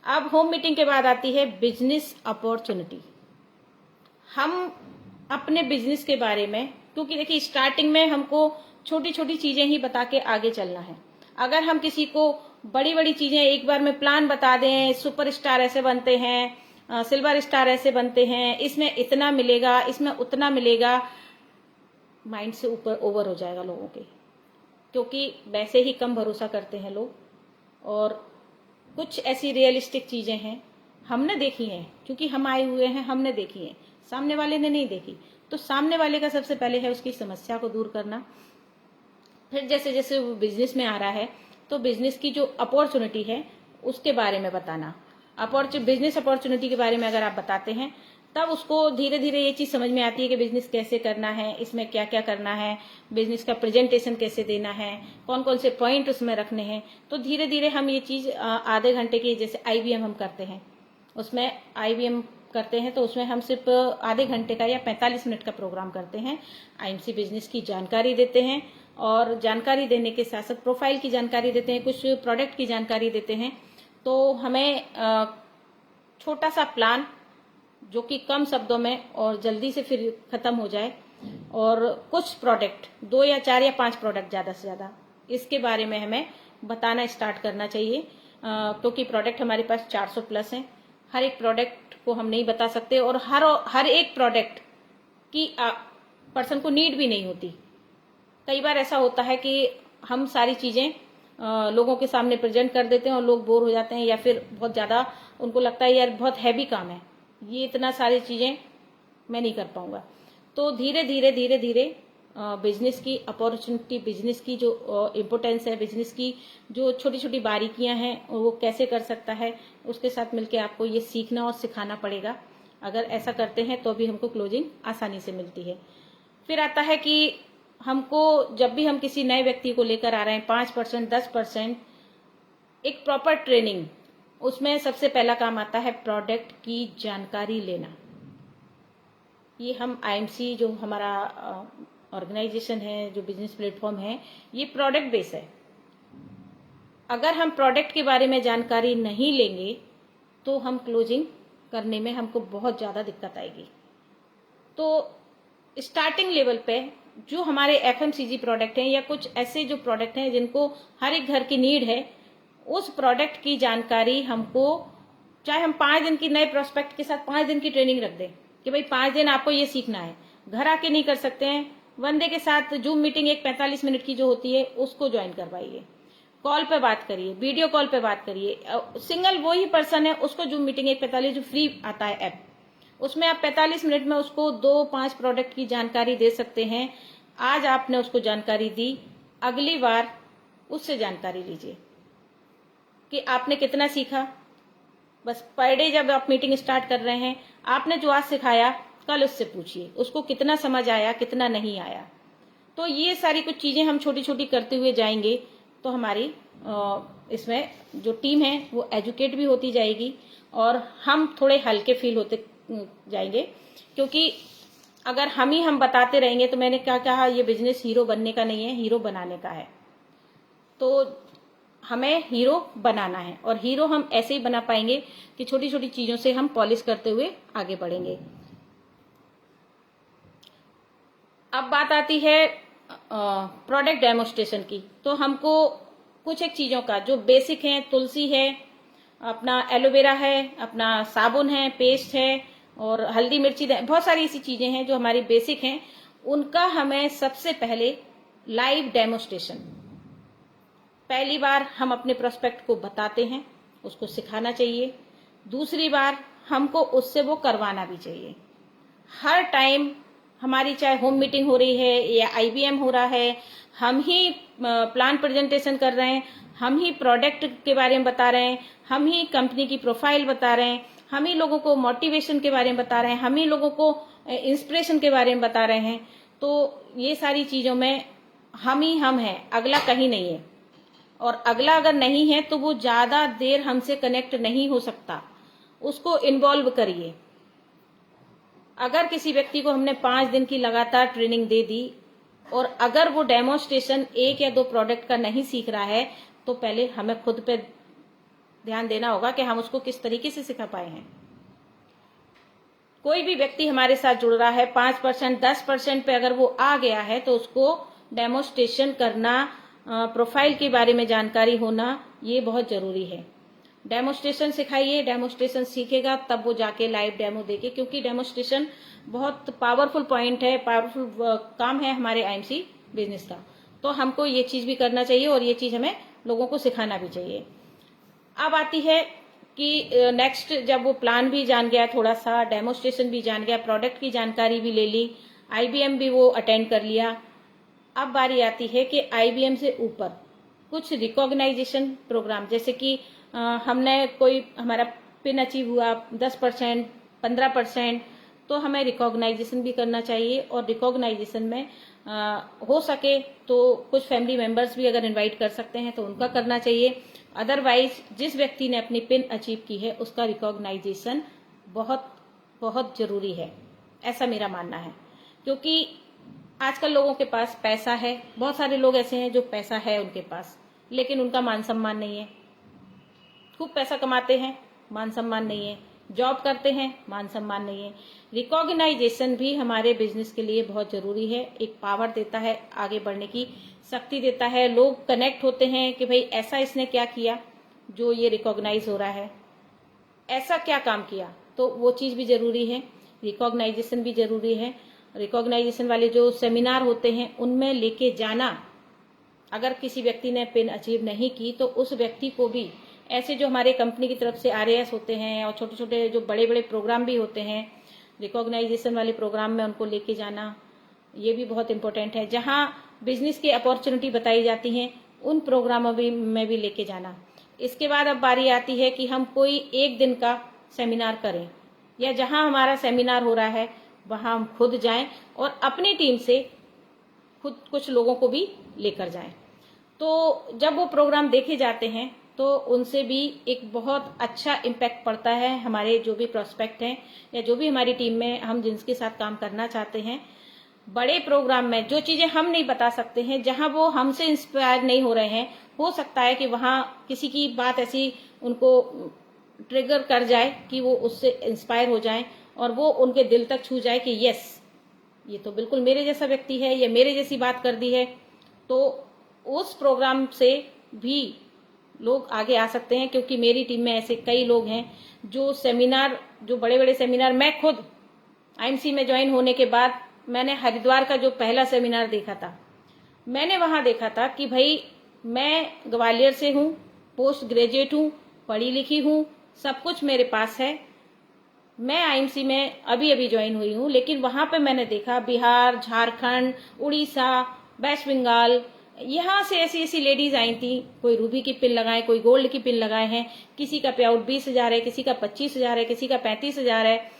अब होम मीटिंग के बाद आती है बिजनेस अपॉर्चुनिटी। हम अपने बिजनेस के बारे में, क्योंकि देखिए स्टार्टिंग में हमको छोटी छोटी चीजें ही बता के आगे चलना है। अगर हम किसी को बड़ी बड़ी चीजें एक बार में प्लान बता दें, सुपर स्टार ऐसे बनते हैं, सिल्वर स्टार ऐसे बनते हैं, इसमें इतना मिलेगा, इसमें उतना मिलेगा, माइंड से ऊपर ओवर हो जाएगा लोगों के, क्योंकि वैसे ही कम भरोसा करते हैं लोग। और कुछ ऐसी रियलिस्टिक चीजें हैं, हमने देखी हैं, क्योंकि हम आए हुए हैं, हमने देखी हैं, सामने वाले ने नहीं देखी। तो सामने वाले का सबसे पहले है उसकी समस्या को दूर करना। फिर जैसे जैसे वो बिजनेस में आ रहा है तो बिजनेस की जो अपॉर्चुनिटी है उसके बारे में बताना। बिजनेस अपॉर्चुनिटी के बारे में अगर आप बताते हैं तब उसको धीरे धीरे ये चीज समझ में आती है कि बिजनेस कैसे करना है, इसमें क्या क्या करना है, बिजनेस का प्रेजेंटेशन कैसे देना है, कौन कौन से पॉइंट उसमें रखने हैं। तो धीरे धीरे हम ये चीज आधे घंटे की, जैसे आईबीएम हम करते हैं, उसमें आईबीएम करते हैं तो उसमें हम सिर्फ आधे घंटे का या 45 मिनट का प्रोग्राम करते हैं। आईएमसी बिजनेस की जानकारी देते हैं और जानकारी देने के साथ साथ प्रोफाइल की जानकारी देते हैं, कुछ प्रोडक्ट की जानकारी देते हैं। तो हमें छोटा सा प्लान जो कि कम शब्दों में और जल्दी से फिर खत्म हो जाए, और कुछ प्रोडक्ट 2 या 4 या 5 प्रोडक्ट ज्यादा से ज्यादा, इसके बारे में हमें बताना स्टार्ट करना चाहिए। क्योंकि प्रोडक्ट हमारे पास 400 प्लस हैं, हर एक प्रोडक्ट को हम नहीं बता सकते और हर एक प्रोडक्ट की पर्सन को नीड भी नहीं होती। कई बार ऐसा होता है कि हम सारी चीजें लोगों के सामने प्रेजेंट कर देते हैं और लोग बोर हो जाते हैं, या फिर बहुत ज्यादा उनको लगता है यार बहुत हैवी काम है, ये इतना सारी चीजें मैं नहीं कर पाऊंगा। तो धीरे धीरे धीरे धीरे बिजनेस की अपॉर्चुनिटी, बिजनेस की जो इम्पोर्टेंस है, बिजनेस की जो छोटी छोटी बारीकियां हैं वो कैसे कर सकता है, उसके साथ मिलके आपको ये सीखना और सिखाना पड़ेगा। अगर ऐसा करते हैं तो भी हमको क्लोजिंग आसानी से मिलती है। फिर आता है कि हमको जब भी हम किसी नए व्यक्ति को लेकर आ रहे हैं, 5% 10% एक प्रॉपर ट्रेनिंग, उसमें सबसे पहला काम आता है प्रोडक्ट की जानकारी लेना। ये हम आईएमसी जो हमारा ऑर्गेनाइजेशन है, जो बिजनेस प्लेटफॉर्म है, ये प्रोडक्ट बेस है। अगर हम प्रोडक्ट के बारे में जानकारी नहीं लेंगे तो हम क्लोजिंग करने में हमको बहुत ज्यादा दिक्कत आएगी। तो स्टार्टिंग लेवल पे जो हमारे एफएमसीजी प्रोडक्ट हैं या कुछ ऐसे जो प्रोडक्ट हैं जिनको हर एक घर की नीड है, उस प्रोडक्ट की जानकारी हमको, चाहे हम 5 दिन की नए प्रोस्पेक्ट के साथ 5 दिन की ट्रेनिंग रख दें कि भाई 5 दिन आपको ये सीखना है, घर आके नहीं कर सकते हैं, बंदे के साथ जूम मीटिंग एक 45 मिनट की जो होती है उसको ज्वाइन करवाइए, कॉल पे बात करिए, वीडियो कॉल पे बात करिए, सिंगल वो ही पर्सन है, उसको जूम मीटिंग एक 45 जो फ्री आता है ऐप, उसमें आप 45 मिनट में उसको 2-5 प्रोडक्ट की जानकारी दे सकते हैं। आज आपने उसको जानकारी दी, अगली बार उससे जानकारी लीजिए कि आपने कितना सीखा। बस पर डे जब आप मीटिंग स्टार्ट कर रहे हैं, आपने जो आज सिखाया कल उससे पूछिए उसको कितना समझ आया, कितना नहीं आया। तो ये सारी कुछ चीजें हम छोटी छोटी करते हुए जाएंगे तो हमारी इसमें जो टीम है वो एजुकेट भी होती जाएगी और हम थोड़े हल्के फील होते जाएंगे। क्योंकि अगर हम बताते रहेंगे तो मैंने क्या कहा, ये बिजनेस हीरो बनने का नहीं है, हीरो बनाने का है। तो हमें हीरो बनाना है और हीरो हम ऐसे ही बना पाएंगे कि छोटी छोटी चीजों से हम पॉलिश करते हुए आगे बढ़ेंगे। अब बात आती है प्रोडक्ट डेमोस्ट्रेशन की। तो हमको कुछ एक चीजों का जो बेसिक है, तुलसी है, अपना एलोवेरा है, अपना साबुन है, पेस्ट है और हल्दी मिर्ची, बहुत सारी ऐसी चीजें हैं जो हमारी बेसिक हैं, उनका हमें सबसे पहले लाइव डेमोस्ट्रेशन, पहली बार हम अपने प्रोस्पेक्ट को बताते हैं, उसको सिखाना चाहिए। दूसरी बार हमको उससे वो करवाना भी चाहिए। हर टाइम हमारी चाहे होम मीटिंग हो रही है या आईबीएम हो रहा है, हम ही प्लान प्रेजेंटेशन कर रहे हैं, हम ही प्रोडक्ट के बारे में बता रहे हैं, हम ही कंपनी की प्रोफाइल बता रहे हैं, हम ही लोगों को मोटिवेशन के बारे में बता रहे हैं, हम ही लोगों को इंस्पिरेशन के बारे में बता रहे हैं। तो ये सारी चीजों में हम ही हम हैं, अगला कहीं नहीं है। और अगला अगर नहीं है तो वो ज़्यादा देर हमसे कनेक्ट नहीं हो सकता, उसको इन्वॉल्व करिए। अगर किसी व्यक्ति को हमने 5 दिन की लगातार ट्रेनिंग दे दी और अगर वो डेमोन्स्ट्रेशन 1 या 2 प्रोडक्ट का नहीं सीख रहा है, तो पहले हमें खुद पे ध्यान देना होगा कि हम उसको किस तरीके से सिखा पाए हैं। कोई भी व्यक्ति हमारे साथ जुड़ रहा है 5%, 10% पे अगर वो आ गया है तो उसको डेमोन्स्ट्रेशन करना, प्रोफाइल के बारे में जानकारी होना, ये बहुत जरूरी है। डेमोन्स्ट्रेशन सिखाइए, डेमोन्स्ट्रेशन सीखेगा तब वो जाके लाइव डेमो देखे, क्योंकि डेमोन्स्ट्रेशन बहुत पावरफुल पॉइंट है, पावरफुल काम है हमारे आईएमसी बिजनेस का। तो हमको ये चीज भी करना चाहिए और ये चीज हमें लोगों को सिखाना भी चाहिए। अब आती है कि नेक्स्ट, जब वो प्लान भी जान गया, थोड़ा सा डेमोन्स्ट्रेशन भी जान गया, प्रोडक्ट की जानकारी भी ले ली, आईबीएम भी वो अटेंड कर लिया, अब बारी आती है कि आईबीएम से ऊपर कुछ रिकॉग्नाइजेशन प्रोग्राम, जैसे कि हमने कोई हमारा पिन अचीव हुआ 10%, 15%, तो हमें रिकॉग्नाइजेशन भी करना चाहिए। और रिकॉग्नाइजेशन में हो सके तो कुछ फैमिली मेंबर्स भी अगर इनवाइट कर सकते हैं तो उनका करना चाहिए। अदरवाइज जिस व्यक्ति ने अपनी पिन अचीव की है उसका रिकॉग्नाइजेशन बहुत बहुत जरूरी है, ऐसा मेरा मानना है। क्योंकि आजकल लोगों के पास पैसा है, बहुत सारे लोग ऐसे हैं जो पैसा है उनके पास, लेकिन उनका मान सम्मान नहीं है। खूब पैसा कमाते हैं, मान सम्मान नहीं है, जॉब करते हैं, मान सम्मान नहीं है। रिकॉग्नाइजेशन भी हमारे बिजनेस के लिए बहुत जरूरी है, एक पावर देता है, आगे बढ़ने की शक्ति देता है। लोग कनेक्ट होते हैं कि भाई ऐसा इसने क्या किया जो ये रिकॉग्नाइज हो रहा है, ऐसा क्या काम किया, तो वो चीज भी जरूरी है, रिकॉग्नाइजेशन भी जरूरी है। रिकॉग्नाइजेशन वाले जो सेमिनार होते हैं उनमें लेके जाना, अगर किसी व्यक्ति ने पिन अचीव नहीं की तो उस व्यक्ति को भी, ऐसे जो हमारे कंपनी की तरफ से आरएएस होते हैं और छोटे छोटे जो बड़े बड़े प्रोग्राम भी होते हैं, रिकॉग्नाइजेशन वाले प्रोग्राम में उनको लेके जाना, ये भी बहुत इंपॉर्टेंट है। जहां बिजनेस की अपॉर्चुनिटी बताई जाती हैं उन प्रोग्रामों में भी लेके जाना। इसके बाद अब बारी आती है कि हम कोई एक दिन का सेमिनार करें, या जहां हमारा सेमिनार हो रहा है वहां हम खुद जाएं और अपनी टीम से खुद कुछ लोगों को भी लेकर जाएं। तो जब वो प्रोग्राम देखे जाते हैं तो उनसे भी एक बहुत अच्छा इम्पैक्ट पड़ता है। हमारे जो भी प्रोस्पेक्ट हैं या जो भी हमारी टीम में हम जिनके साथ काम करना चाहते हैं, बड़े प्रोग्राम में जो चीजें हम नहीं बता सकते हैं, जहां वो हमसे इंस्पायर नहीं हो रहे हैं, हो सकता है कि वहां किसी की बात ऐसी उनको ट्रिगर कर जाए कि वो उससे इंस्पायर हो जाएं और वो उनके दिल तक छू जाए कि यस, ये तो बिल्कुल मेरे जैसा व्यक्ति है, या मेरे जैसी बात कर दी है। तो उस प्रोग्राम से भी लोग आगे आ सकते हैं, क्योंकि मेरी टीम में ऐसे कई लोग हैं जो सेमिनार, जो बड़े बड़े सेमिनार, मैं खुद आईएमसी में ज्वाइन होने के बाद मैंने हरिद्वार का जो पहला सेमिनार देखा था, मैंने वहां देखा था कि भाई मैं ग्वालियर से हूँ, पोस्ट ग्रेजुएट हूँ, पढ़ी लिखी हूँ, सब कुछ मेरे पास है, मैं आईएमसी में अभी अभी ज्वाइन हुई हूँ, लेकिन वहां पे मैंने देखा बिहार, झारखंड, उड़ीसा, वेस्ट बंगाल, यहाँ से ऐसी ऐसी लेडीज आई थी, कोई रूबी की पिन लगाए, कोई गोल्ड की पिन लगाए हैं, किसी का पे आउट 20,000 है, किसी का 25,000 है, किसी का 35,000 है,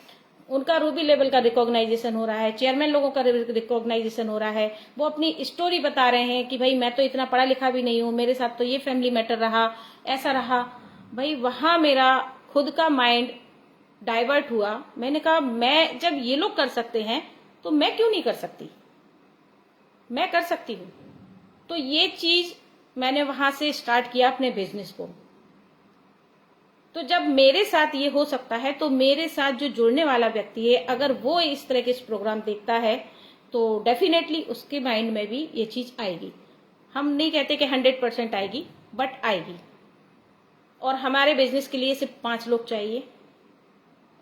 उनका रूबी लेवल का रिकॉग्नाइजेशन हो रहा है, चेयरमैन लोगों का रिकॉग्नाइजेशन हो रहा है। वो अपनी स्टोरी बता रहे हैं कि भाई मैं तो इतना पढ़ा लिखा भी नहीं हूँ, मेरे साथ तो ये फैमिली मैटर रहा, ऐसा रहा। भाई वहां मेरा खुद का माइंड डाइवर्ट हुआ। मैंने कहा मैं जब ये लोग कर सकते हैं तो मैं क्यों नहीं कर सकती, मैं कर सकती हूँ। तो ये चीज मैंने वहां से स्टार्ट किया अपने बिजनेस को। तो जब मेरे साथ ये हो सकता है तो मेरे साथ जो जुड़ने वाला व्यक्ति है, अगर वो इस तरह के इस प्रोग्राम देखता है तो डेफिनेटली उसके माइंड में भी ये चीज आएगी। हम नहीं कहते कि 100% आएगी, बट आएगी। और हमारे बिजनेस के लिए सिर्फ 5 लोग चाहिए,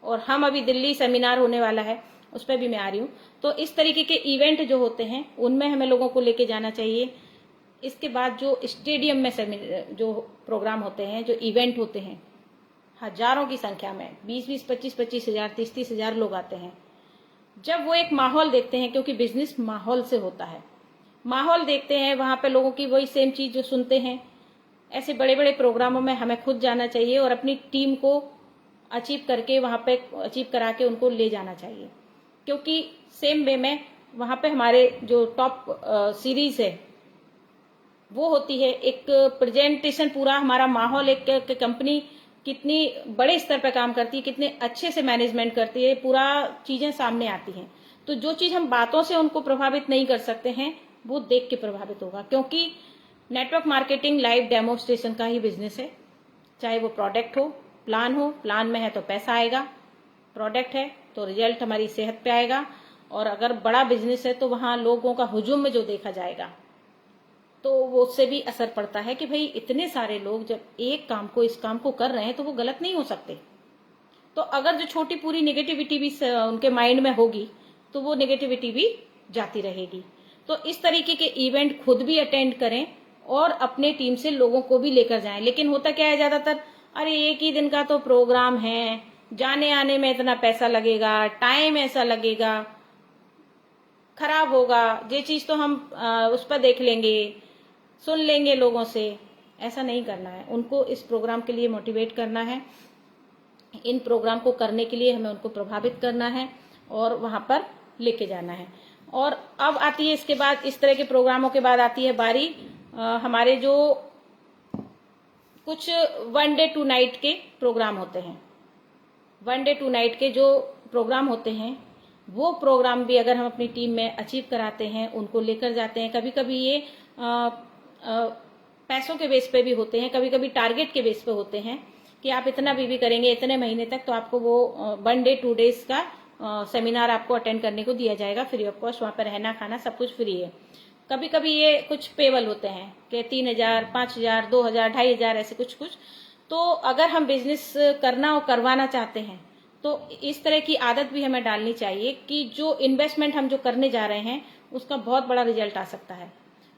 और हम अभी दिल्ली सेमिनार होने वाला है, उस पर भी मैं आ रही हूँ। तो इस तरीके के इवेंट जो होते हैं उनमें हमें लोगों को लेके जाना चाहिए। इसके बाद जो स्टेडियम में जो प्रोग्राम होते हैं, जो इवेंट होते हैं, हजारों की संख्या में 20-20, 25-25 हजार, 30-30 हजार लोग आते हैं। जब वो एक माहौल देखते हैं, क्योंकि बिजनेस माहौल से होता है, माहौल देखते हैं, वहां पे लोगों की वही सेम चीज जो सुनते हैं, ऐसे बड़े बड़े प्रोग्रामों में हमें खुद जाना चाहिए और अपनी टीम को अचीव करके वहां पे अचीव करा के उनको ले जाना चाहिए। क्योंकि सेम वे में वहां पे हमारे जो टॉप सीरीज है, वो होती है, एक प्रेजेंटेशन, पूरा हमारा माहौल, एक कंपनी कितनी बड़े स्तर पर काम करती है, कितने अच्छे से मैनेजमेंट करती है, पूरा चीजें सामने आती हैं। तो जो चीज हम बातों से उनको प्रभावित नहीं कर सकते हैं, वो देख के प्रभावित होगा, क्योंकि नेटवर्क मार्केटिंग लाइव डेमोन्स्ट्रेशन का ही बिजनेस है। चाहे वो प्रोडक्ट हो, प्लान में है तो पैसा आएगा, प्रोडक्ट है तो रिजल्ट हमारी सेहत पे आएगा, और अगर बड़ा बिजनेस है तो वहां लोगों का हुजूम में जो देखा जाएगा तो वो उससे भी असर पड़ता है कि भाई इतने सारे लोग जब एक काम को, इस काम को कर रहे हैं तो वो गलत नहीं हो सकते। तो अगर जो छोटी पूरी नेगेटिविटी भी उनके माइंड में होगी तो वो नेगेटिविटी भी जाती रहेगी। तो इस तरीके के इवेंट खुद भी अटेंड करें और अपने टीम से लोगों को भी लेकर जाएं। लेकिन होता क्या है ज्यादातर, अरे एक ही दिन का तो प्रोग्राम है, जाने आने में इतना पैसा लगेगा, टाइम ऐसा लगेगा, खराब होगा, ये चीज तो हम उस पर देख लेंगे, सुन लेंगे लोगों से। ऐसा नहीं करना है, उनको इस प्रोग्राम के लिए मोटिवेट करना है, इन प्रोग्राम को करने के लिए हमें उनको प्रभावित करना है और वहां पर लेके जाना है। और अब आती है इसके बाद, इस तरह के प्रोग्रामों के बाद आती है बारी हमारे जो कुछ 1 डे 2 नाइट के प्रोग्राम होते हैं। 1 डे 2 नाइट के जो प्रोग्राम होते हैं, वो प्रोग्राम भी अगर हम अपनी टीम में अचीव कराते हैं, उनको लेकर जाते हैं, कभी कभी ये पैसों के बेस पे भी होते हैं, कभी कभी टारगेट के बेस पे होते हैं कि आप इतना भी करेंगे इतने महीने तक तो आपको वो 1 डे 2 डेज का सेमिनार आपको अटेंड करने को दिया जाएगा फ्री ऑफ कॉस्ट। वहां पर रहना खाना सब कुछ फ्री है। कभी कभी ये कुछ पेबल होते हैं कि 3,000, 5,000, 2,000, 2,500 ऐसे कुछ कुछ। तो अगर हम बिजनेस करना और करवाना चाहते हैं तो इस तरह की आदत भी हमें डालनी चाहिए कि जो इन्वेस्टमेंट हम जो करने जा रहे हैं उसका बहुत बड़ा रिजल्ट आ सकता है।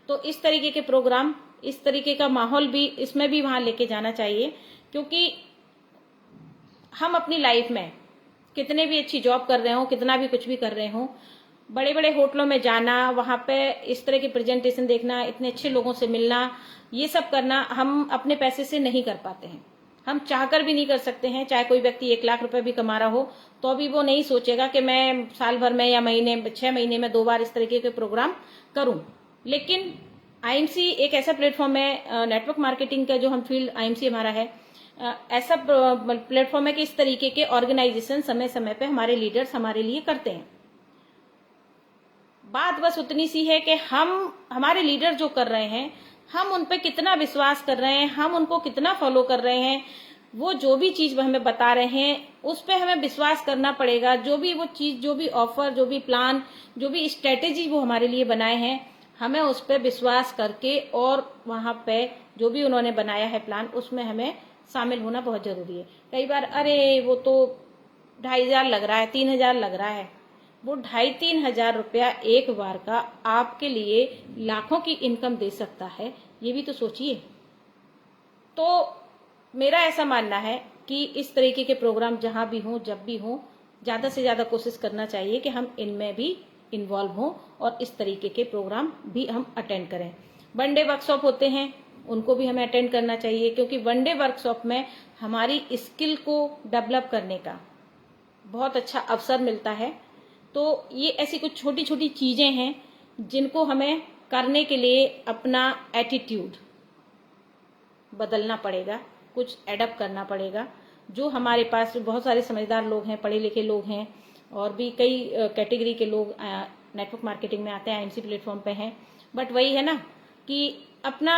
तो इस तरीके के प्रोग्राम, इस तरीके का माहौल भी इसमें भी वहां लेके जाना चाहिए, क्योंकि हम अपनी लाइफ में कितने भी अच्छी जॉब कर रहे हो, कितना भी कुछ भी कर रहे हो, बड़े बड़े होटलों में जाना, वहां पे इस तरह की प्रेजेंटेशन देखना, इतने अच्छे लोगों से मिलना, ये सब करना हम अपने पैसे से नहीं कर पाते हैं। हम चाहकर भी नहीं कर सकते हैं। चाहे कोई व्यक्ति 1 लाख रुपए भी कमा रहा हो तो भी वो नहीं सोचेगा कि मैं साल भर में या 6 महीने में 2 बार इस तरीके के प्रोग्राम करूं। लेकिन आईएमसी एक ऐसा प्लेटफॉर्म है, नेटवर्क मार्केटिंग का जो हम फील्ड आईएमसी हमारा है, ऐसा प्लेटफॉर्म है कि इस तरीके के ऑर्गेनाइजेशन समय समय पे हमारे लीडर्स हमारे लिए करते हैं। बात बस उतनी सी है कि हमारे लीडर जो कर रहे हैं, हम उन पे कितना विश्वास कर रहे हैं, हम उनको कितना फॉलो कर रहे हैं, वो जो भी चीज हमें बता रहे हैं उस पे हमें विश्वास करना पड़ेगा। जो भी वो चीज, जो भी ऑफर, जो भी प्लान, जो भी स्ट्रेटेजी वो हमारे लिए बनाए हैं, हमें उस पर विश्वास करके और वहां पे जो भी उन्होंने बनाया है प्लान, उसमें हमें शामिल होना बहुत जरूरी है। कई बार अरे वो तो 2,500 लग रहा है, 3,000 लग रहा है, वो 2,500-3,000 रुपया एक बार का आपके लिए लाखों की इनकम दे सकता है, ये भी तो सोचिए। तो मेरा ऐसा मानना है कि इस तरीके के प्रोग्राम जहां भी हों, जब भी हों, ज्यादा से ज्यादा कोशिश करना चाहिए कि हम इनमें भी इन्वॉल्व हों और इस तरीके के प्रोग्राम भी हम अटेंड करें। 1 डे वर्कशॉप होते हैं, उनको भी हमें अटेंड करना चाहिए, क्योंकि 1 डे वर्कशॉप में हमारी स्किल को डेवलप करने का बहुत अच्छा अवसर मिलता है। तो ये ऐसी कुछ छोटी छोटी चीजें हैं जिनको हमें करने के लिए अपना एटीट्यूड बदलना पड़ेगा, कुछ एडप्ट करना पड़ेगा। जो हमारे पास बहुत सारे समझदार लोग हैं, पढ़े लिखे लोग हैं, और भी कई कैटेगरी के लोग नेटवर्क मार्केटिंग में आते हैं, आईएमसी प्लेटफॉर्म पे हैं, बट वही है ना कि अपना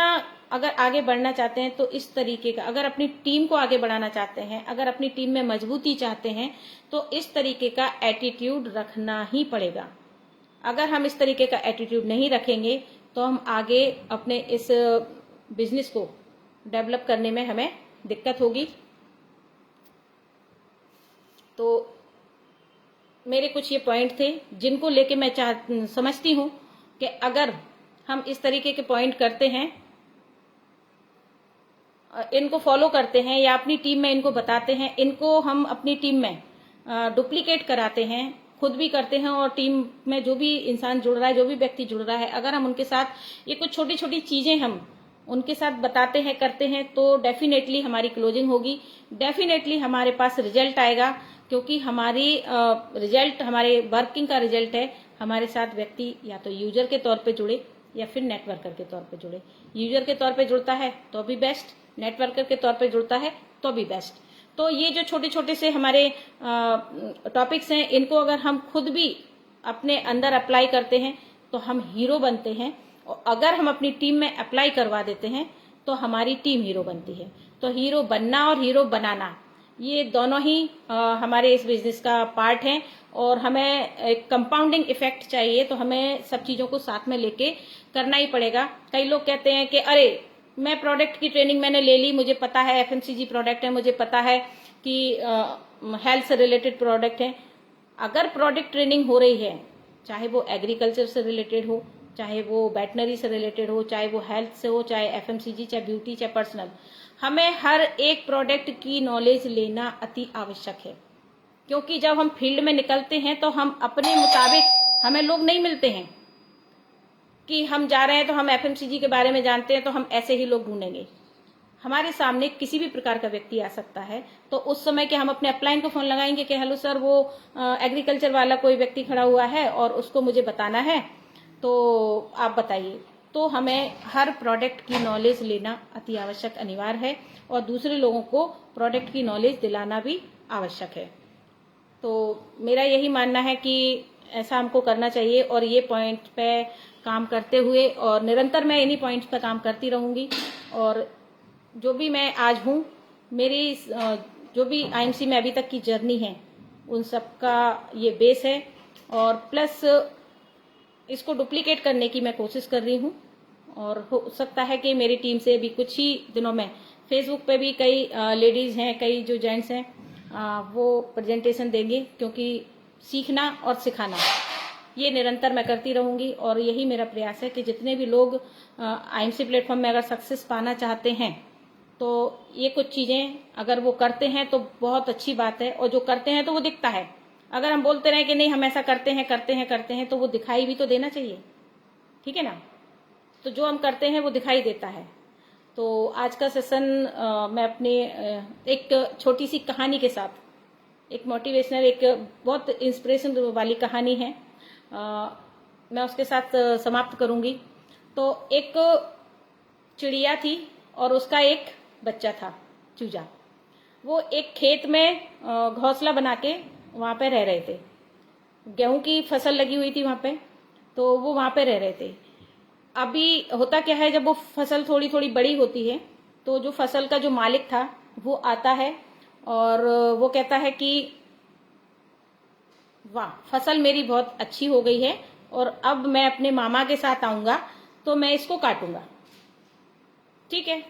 अगर आगे बढ़ना चाहते हैं तो इस तरीके का, अगर अपनी टीम को आगे बढ़ाना चाहते हैं, अगर अपनी टीम में मजबूती चाहते हैं तो इस तरीके का एटीट्यूड रखना ही पड़ेगा। अगर हम इस तरीके का एटीट्यूड नहीं रखेंगे तो हम आगे अपने इस बिजनेस को डेवलप करने में हमें दिक्कत होगी। तो मेरे कुछ ये पॉइंट थे जिनको लेके मैं समझती हूँ कि अगर हम इस तरीके के पॉइंट करते हैं, इनको फॉलो करते हैं या अपनी टीम में इनको बताते हैं, इनको हम अपनी टीम में डुप्लीकेट कराते हैं, खुद भी करते हैं और टीम में जो भी इंसान जुड़ रहा है, जो भी व्यक्ति जुड़ रहा है, अगर हम उनके साथ ये कुछ छोटी छोटी चीजें हम उनके साथ बताते हैं, करते हैं, तो डेफिनेटली हमारी क्लोजिंग होगी, डेफिनेटली हमारे पास रिजल्ट आएगा। क्योंकि हमारी रिजल्ट हमारे वर्किंग का रिजल्ट है, हमारे साथ व्यक्ति या तो यूजर के तौर पे जुड़े, या फिर नेटवर्कर के तौर पे जुड़े। यूजर के तौर पे जुड़ता है तो भी बेस्ट, नेटवर्कर के तौर पे जुड़ता है तो भी बेस्ट। तो ये जो छोटे छोटे से हमारे टॉपिक्स हैं, इनको अगर हम खुद भी अपने अंदर अप्लाई करते हैं तो हम हीरो बनते हैं, और अगर हम अपनी टीम में अप्लाई करवा देते हैं तो हमारी टीम हीरो बनती है। तो हीरो बनना और हीरो बनाना, ये दोनों ही हमारे इस बिजनेस का पार्ट हैं, और हमें एक कंपाउंडिंग इफेक्ट चाहिए, तो हमें सब चीजों को साथ में लेके करना ही पड़ेगा। कई लोग कहते हैं कि अरे मैं प्रोडक्ट की ट्रेनिंग मैंने ले ली, मुझे पता है एफएमसीजी प्रोडक्ट है, मुझे पता है कि हेल्थ से रिलेटेड प्रोडक्ट है। अगर प्रोडक्ट ट्रेनिंग हो रही है, चाहे वो एग्रीकल्चर से रिलेटेड हो, चाहे वो वेटनरी से रिलेटेड हो, चाहे वो हेल्थ से हो, चाहे एफएमसीजी, चाहे ब्यूटी, चाहे पर्सनल, हमें हर एक प्रोडक्ट की नॉलेज लेना अति आवश्यक है। क्योंकि जब हम फील्ड में निकलते हैं तो हम अपने मुताबिक, हमें लोग नहीं मिलते हैं कि हम जा रहे हैं तो हम एफएमसीजी के बारे में जानते हैं तो हम ऐसे ही लोग ढूंढेंगे। हमारे सामने किसी भी प्रकार का व्यक्ति आ सकता है, तो उस समय के हम अपने अपलाइन को फोन लगाएंगे कि हेलो सर, वो एग्रीकल्चर वाला कोई व्यक्ति खड़ा हुआ है और उसको मुझे बताना है, तो आप बताइए। तो हमें हर प्रोडक्ट की नॉलेज लेना अति आवश्यक, अनिवार्य है, और दूसरे लोगों को प्रोडक्ट की नॉलेज दिलाना भी आवश्यक है। तो मेरा यही मानना है कि ऐसा हमको करना चाहिए, और ये पॉइंट पे काम करते हुए, और निरंतर मैं इन्हीं पॉइंट्स पे काम करती रहूंगी। और जो भी मैं आज हूँ, मेरी जो भी आईएमसी में अभी तक की जर्नी है, उन सब का ये बेस है, और प्लस इसको डुप्लीकेट करने की मैं कोशिश कर रही हूँ। और हो सकता है कि मेरी टीम से भी कुछ ही दिनों में फेसबुक पे भी कई लेडीज हैं, कई जो जेंट्स हैं, वो प्रेजेंटेशन देंगे, क्योंकि सीखना और सिखाना ये निरंतर मैं करती रहूंगी। और यही मेरा प्रयास है कि जितने भी लोग आईएमसी प्लेटफॉर्म में अगर सक्सेस पाना चाहते हैं, तो ये कुछ चीजें अगर वो करते हैं तो बहुत अच्छी बात है, और जो करते हैं तो वो दिखता है। अगर हम बोलते रहे कि नहीं हम ऐसा करते हैं, तो वो दिखाई भी तो देना चाहिए, ठीक है ना। तो जो हम करते हैं वो दिखाई देता है। तो आज का सेशन मैं अपने एक छोटी सी कहानी के साथ, एक मोटिवेशनल, एक बहुत इंस्पिरेशन वाली कहानी है, मैं उसके साथ समाप्त करूंगी। तो एक चिड़िया थी और उसका एक बच्चा था, चूजा। वो एक खेत में घोंसला बना के वहां पे रह रहे थे। गेहूं की फसल लगी हुई थी वहां पे, तो वो वहां पे रह रहे थे। अभी होता क्या है, जब वो फसल थोड़ी थोड़ी बड़ी होती है, तो जो फसल का जो मालिक था वो आता है और वो कहता है कि वाह, फसल मेरी बहुत अच्छी हो गई है, और अब मैं अपने मामा के साथ आऊंगा तो मैं इसको काटूंगा। ठीक है।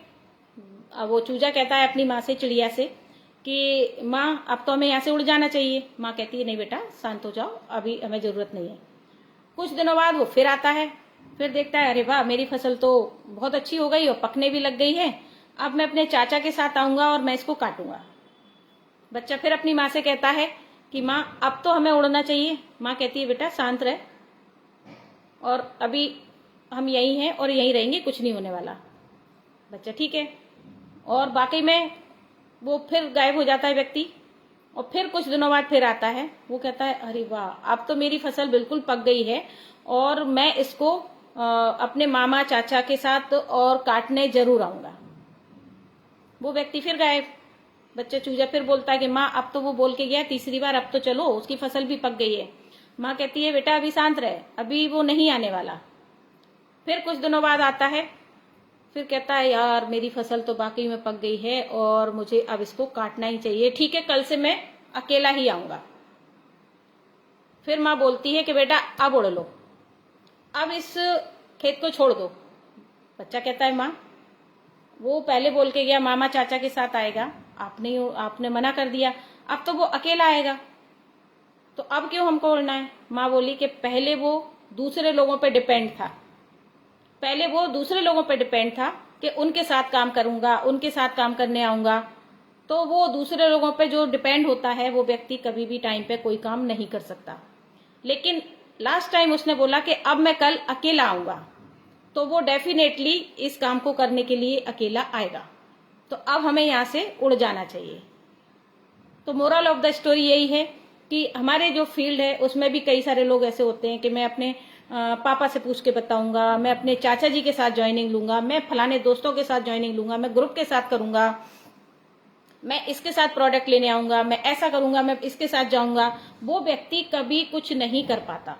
अब वो चूजा कहता है अपनी माँ से, चिड़िया से, कि माँ अब तो हमें यहाँ से उड़ जाना चाहिए। माँ कहती है नहीं बेटा, शांत हो जाओ, अभी हमें जरूरत नहीं है। कुछ दिनों बाद वो फिर आता है, फिर देखता है अरे वाह, मेरी फसल तो बहुत अच्छी हो गई और पकने भी लग गई है, अब मैं अपने चाचा के साथ आऊंगा और मैं इसको काटूंगा। बच्चा फिर अपनी माँ से कहता है कि माँ अब तो हमें उड़ना चाहिए। माँ कहती है बेटा शांत रह, और अभी हम यही हैं और यहीं रहेंगे, कुछ नहीं होने वाला। बच्चा ठीक है, और बाकी में वो फिर गायब हो जाता है व्यक्ति, और फिर कुछ दिनों बाद फिर आता है। वो कहता है अरे वाह, अब तो मेरी फसल बिल्कुल पक गई है और मैं इसको अपने मामा चाचा के साथ और काटने जरूर आऊंगा। वो व्यक्ति फिर गायब। बच्चा चूजा फिर बोलता है कि माँ अब तो वो बोल के गया तीसरी बार, अब तो चलो, उसकी फसल भी पक गई है। माँ कहती है बेटा अभी शांत रहे, अभी वो नहीं आने वाला। फिर कुछ दिनों बाद आता है, फिर कहता है यार मेरी फसल तो बाकी में पक गई है और मुझे अब इसको काटना ही चाहिए। ठीक है, कल से मैं अकेला ही आऊंगा। फिर माँ बोलती है कि बेटा अब उड़ लो, अब इस खेत को छोड़ दो। बच्चा कहता है माँ वो पहले बोल के गया मामा चाचा के साथ आएगा, आपने मना कर दिया, अब तो वो अकेला आएगा, तो अब क्यों हमको उड़ना है। माँ बोली कि पहले वो दूसरे लोगों पे डिपेंड था, पहले वो दूसरे लोगों पे डिपेंड था कि उनके साथ काम करूंगा, उनके साथ काम करने आऊंगा। तो वो दूसरे लोगों पे जो डिपेंड होता है वो व्यक्ति कभी भी टाइम पे कोई काम नहीं कर सकता। लेकिन लास्ट टाइम उसने बोला कि अब मैं कल अकेला आऊंगा, तो वो डेफिनेटली इस काम को करने के लिए अकेला आएगा। तो अब हमें यहाँ से उड़ जाना चाहिए। तो मोरल ऑफ द स्टोरी यही है कि हमारे जो फील्ड है उसमें भी कई सारे लोग ऐसे होते हैं कि मैं अपने पापा से पूछ के बताऊंगा, मैं अपने चाचा जी के साथ ज्वाइनिंग लूंगा, मैं फलाने दोस्तों के साथ ज्वाइनिंग लूंगा, मैं ग्रुप के साथ करूंगा, मैं इसके साथ प्रोडक्ट लेने आऊंगा, मैं ऐसा करूंगा, मैं इसके साथ जाऊंगा, वो व्यक्ति कभी कुछ नहीं कर पाता।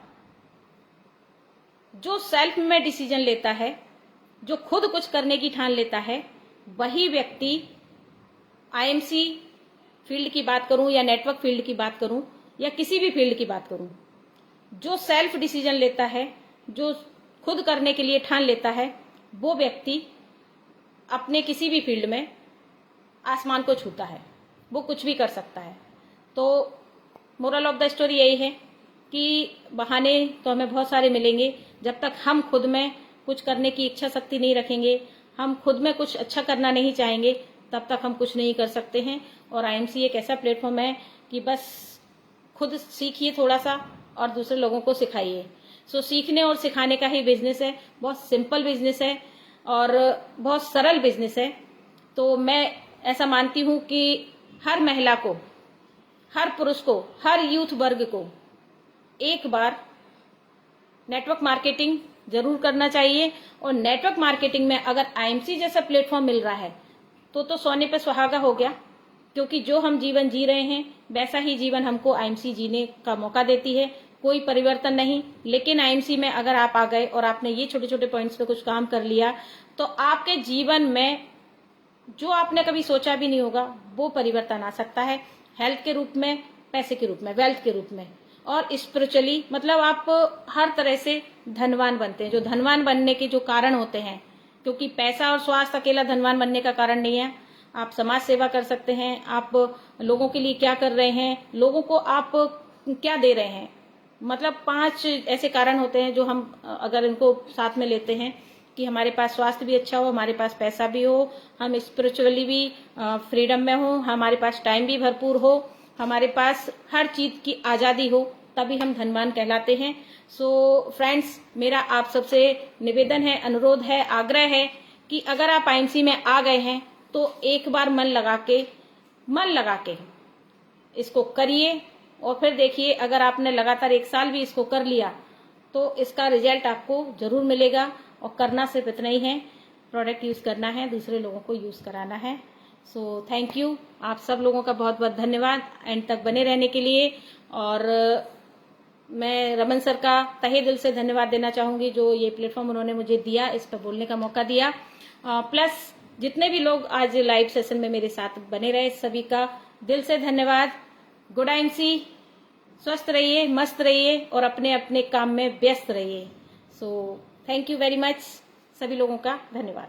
जो सेल्फ में डिसीजन लेता है, जो खुद कुछ करने की ठान लेता है, वही व्यक्ति, आईएमसी फील्ड की बात करूं या नेटवर्क फील्ड की बात करूं या किसी भी फील्ड की बात करूं, जो सेल्फ डिसीजन लेता है, जो खुद करने के लिए ठान लेता है, वो व्यक्ति अपने किसी भी फील्ड में आसमान को छूता है, वो कुछ भी कर सकता है। तो मोरल ऑफ द स्टोरी यही है कि बहाने तो हमें बहुत सारे मिलेंगे, जब तक हम खुद में कुछ करने की इच्छा शक्ति नहीं रखेंगे, हम खुद में कुछ अच्छा करना नहीं चाहेंगे, तब तक हम कुछ नहीं कर सकते हैं। और आईएमसी एक ऐसा प्लेटफॉर्म है कि बस खुद सीखिए थोड़ा सा और दूसरे लोगों को सिखाइए। सो सीखने और सिखाने का ही बिजनेस है, बहुत सिंपल बिजनेस है और बहुत सरल बिजनेस है। तो मैं ऐसा मानती हूं कि हर महिला को, हर पुरुष को, हर यूथ वर्ग को एक बार नेटवर्क मार्केटिंग जरूर करना चाहिए। और नेटवर्क मार्केटिंग में अगर आईएमसी जैसा प्लेटफॉर्म मिल रहा है तो सोने पे सुहागा हो गया, क्योंकि जो हम जीवन जी रहे हैं वैसा ही जीवन हमको आईएमसी जीने का मौका देती है, कोई परिवर्तन नहीं। लेकिन आईएमसी में अगर आप आ गए और आपने ये छोटे छोटे पॉइंट्स पे कुछ काम कर लिया तो आपके जीवन में जो आपने कभी सोचा भी नहीं होगा वो परिवर्तन आ सकता है, हेल्थ के रूप में, पैसे के रूप में, वेल्थ के रूप में, और स्पिरिचुअली, मतलब आप हर तरह से धनवान बनते हैं। जो धनवान बनने के जो कारण होते हैं, क्योंकि पैसा और स्वास्थ्य अकेला धनवान बनने का कारण नहीं है। आप समाज सेवा कर सकते हैं, आप लोगों के लिए क्या कर रहे हैं, लोगों को आप क्या दे रहे हैं, मतलब 5 ऐसे कारण होते हैं जो हम अगर इनको साथ में लेते हैं कि हमारे पास स्वास्थ्य भी अच्छा हो, हमारे पास पैसा भी हो, हम स्पिरिचुअली भी फ्रीडम में हो, हमारे पास टाइम भी भरपूर हो, हमारे पास हर चीज की आजादी हो, तभी हम धनवान कहलाते हैं। सो फ्रेंड्स, मेरा आप सबसे निवेदन है, अनुरोध है, आग्रह है कि अगर आप आईएमसी में आ गए हैं तो एक बार मन लगा के इसको करिए और फिर देखिए, अगर आपने लगातार 1 साल भी इसको कर लिया तो इसका रिजल्ट आपको जरूर मिलेगा। और करना सिर्फ इतना ही है, प्रोडक्ट यूज करना है, दूसरे लोगों को यूज कराना है। सो थैंक यू, आप सब लोगों का बहुत बहुत धन्यवाद एंड तक बने रहने के लिए। और मैं रमन सर का तहे दिल से धन्यवाद देना चाहूंगी, जो ये प्लेटफॉर्म उन्होंने मुझे दिया, इस पर बोलने का मौका दिया। प्लस जितने भी लोग आज लाइव सेशन में मेरे साथ बने रहे, सभी का दिल से धन्यवाद। गुड आईएमसी, स्वस्थ रहिए, मस्त रहिए और अपने अपने काम में व्यस्त रहिए। So thank you very much, सभी लोगों का धन्यवाद।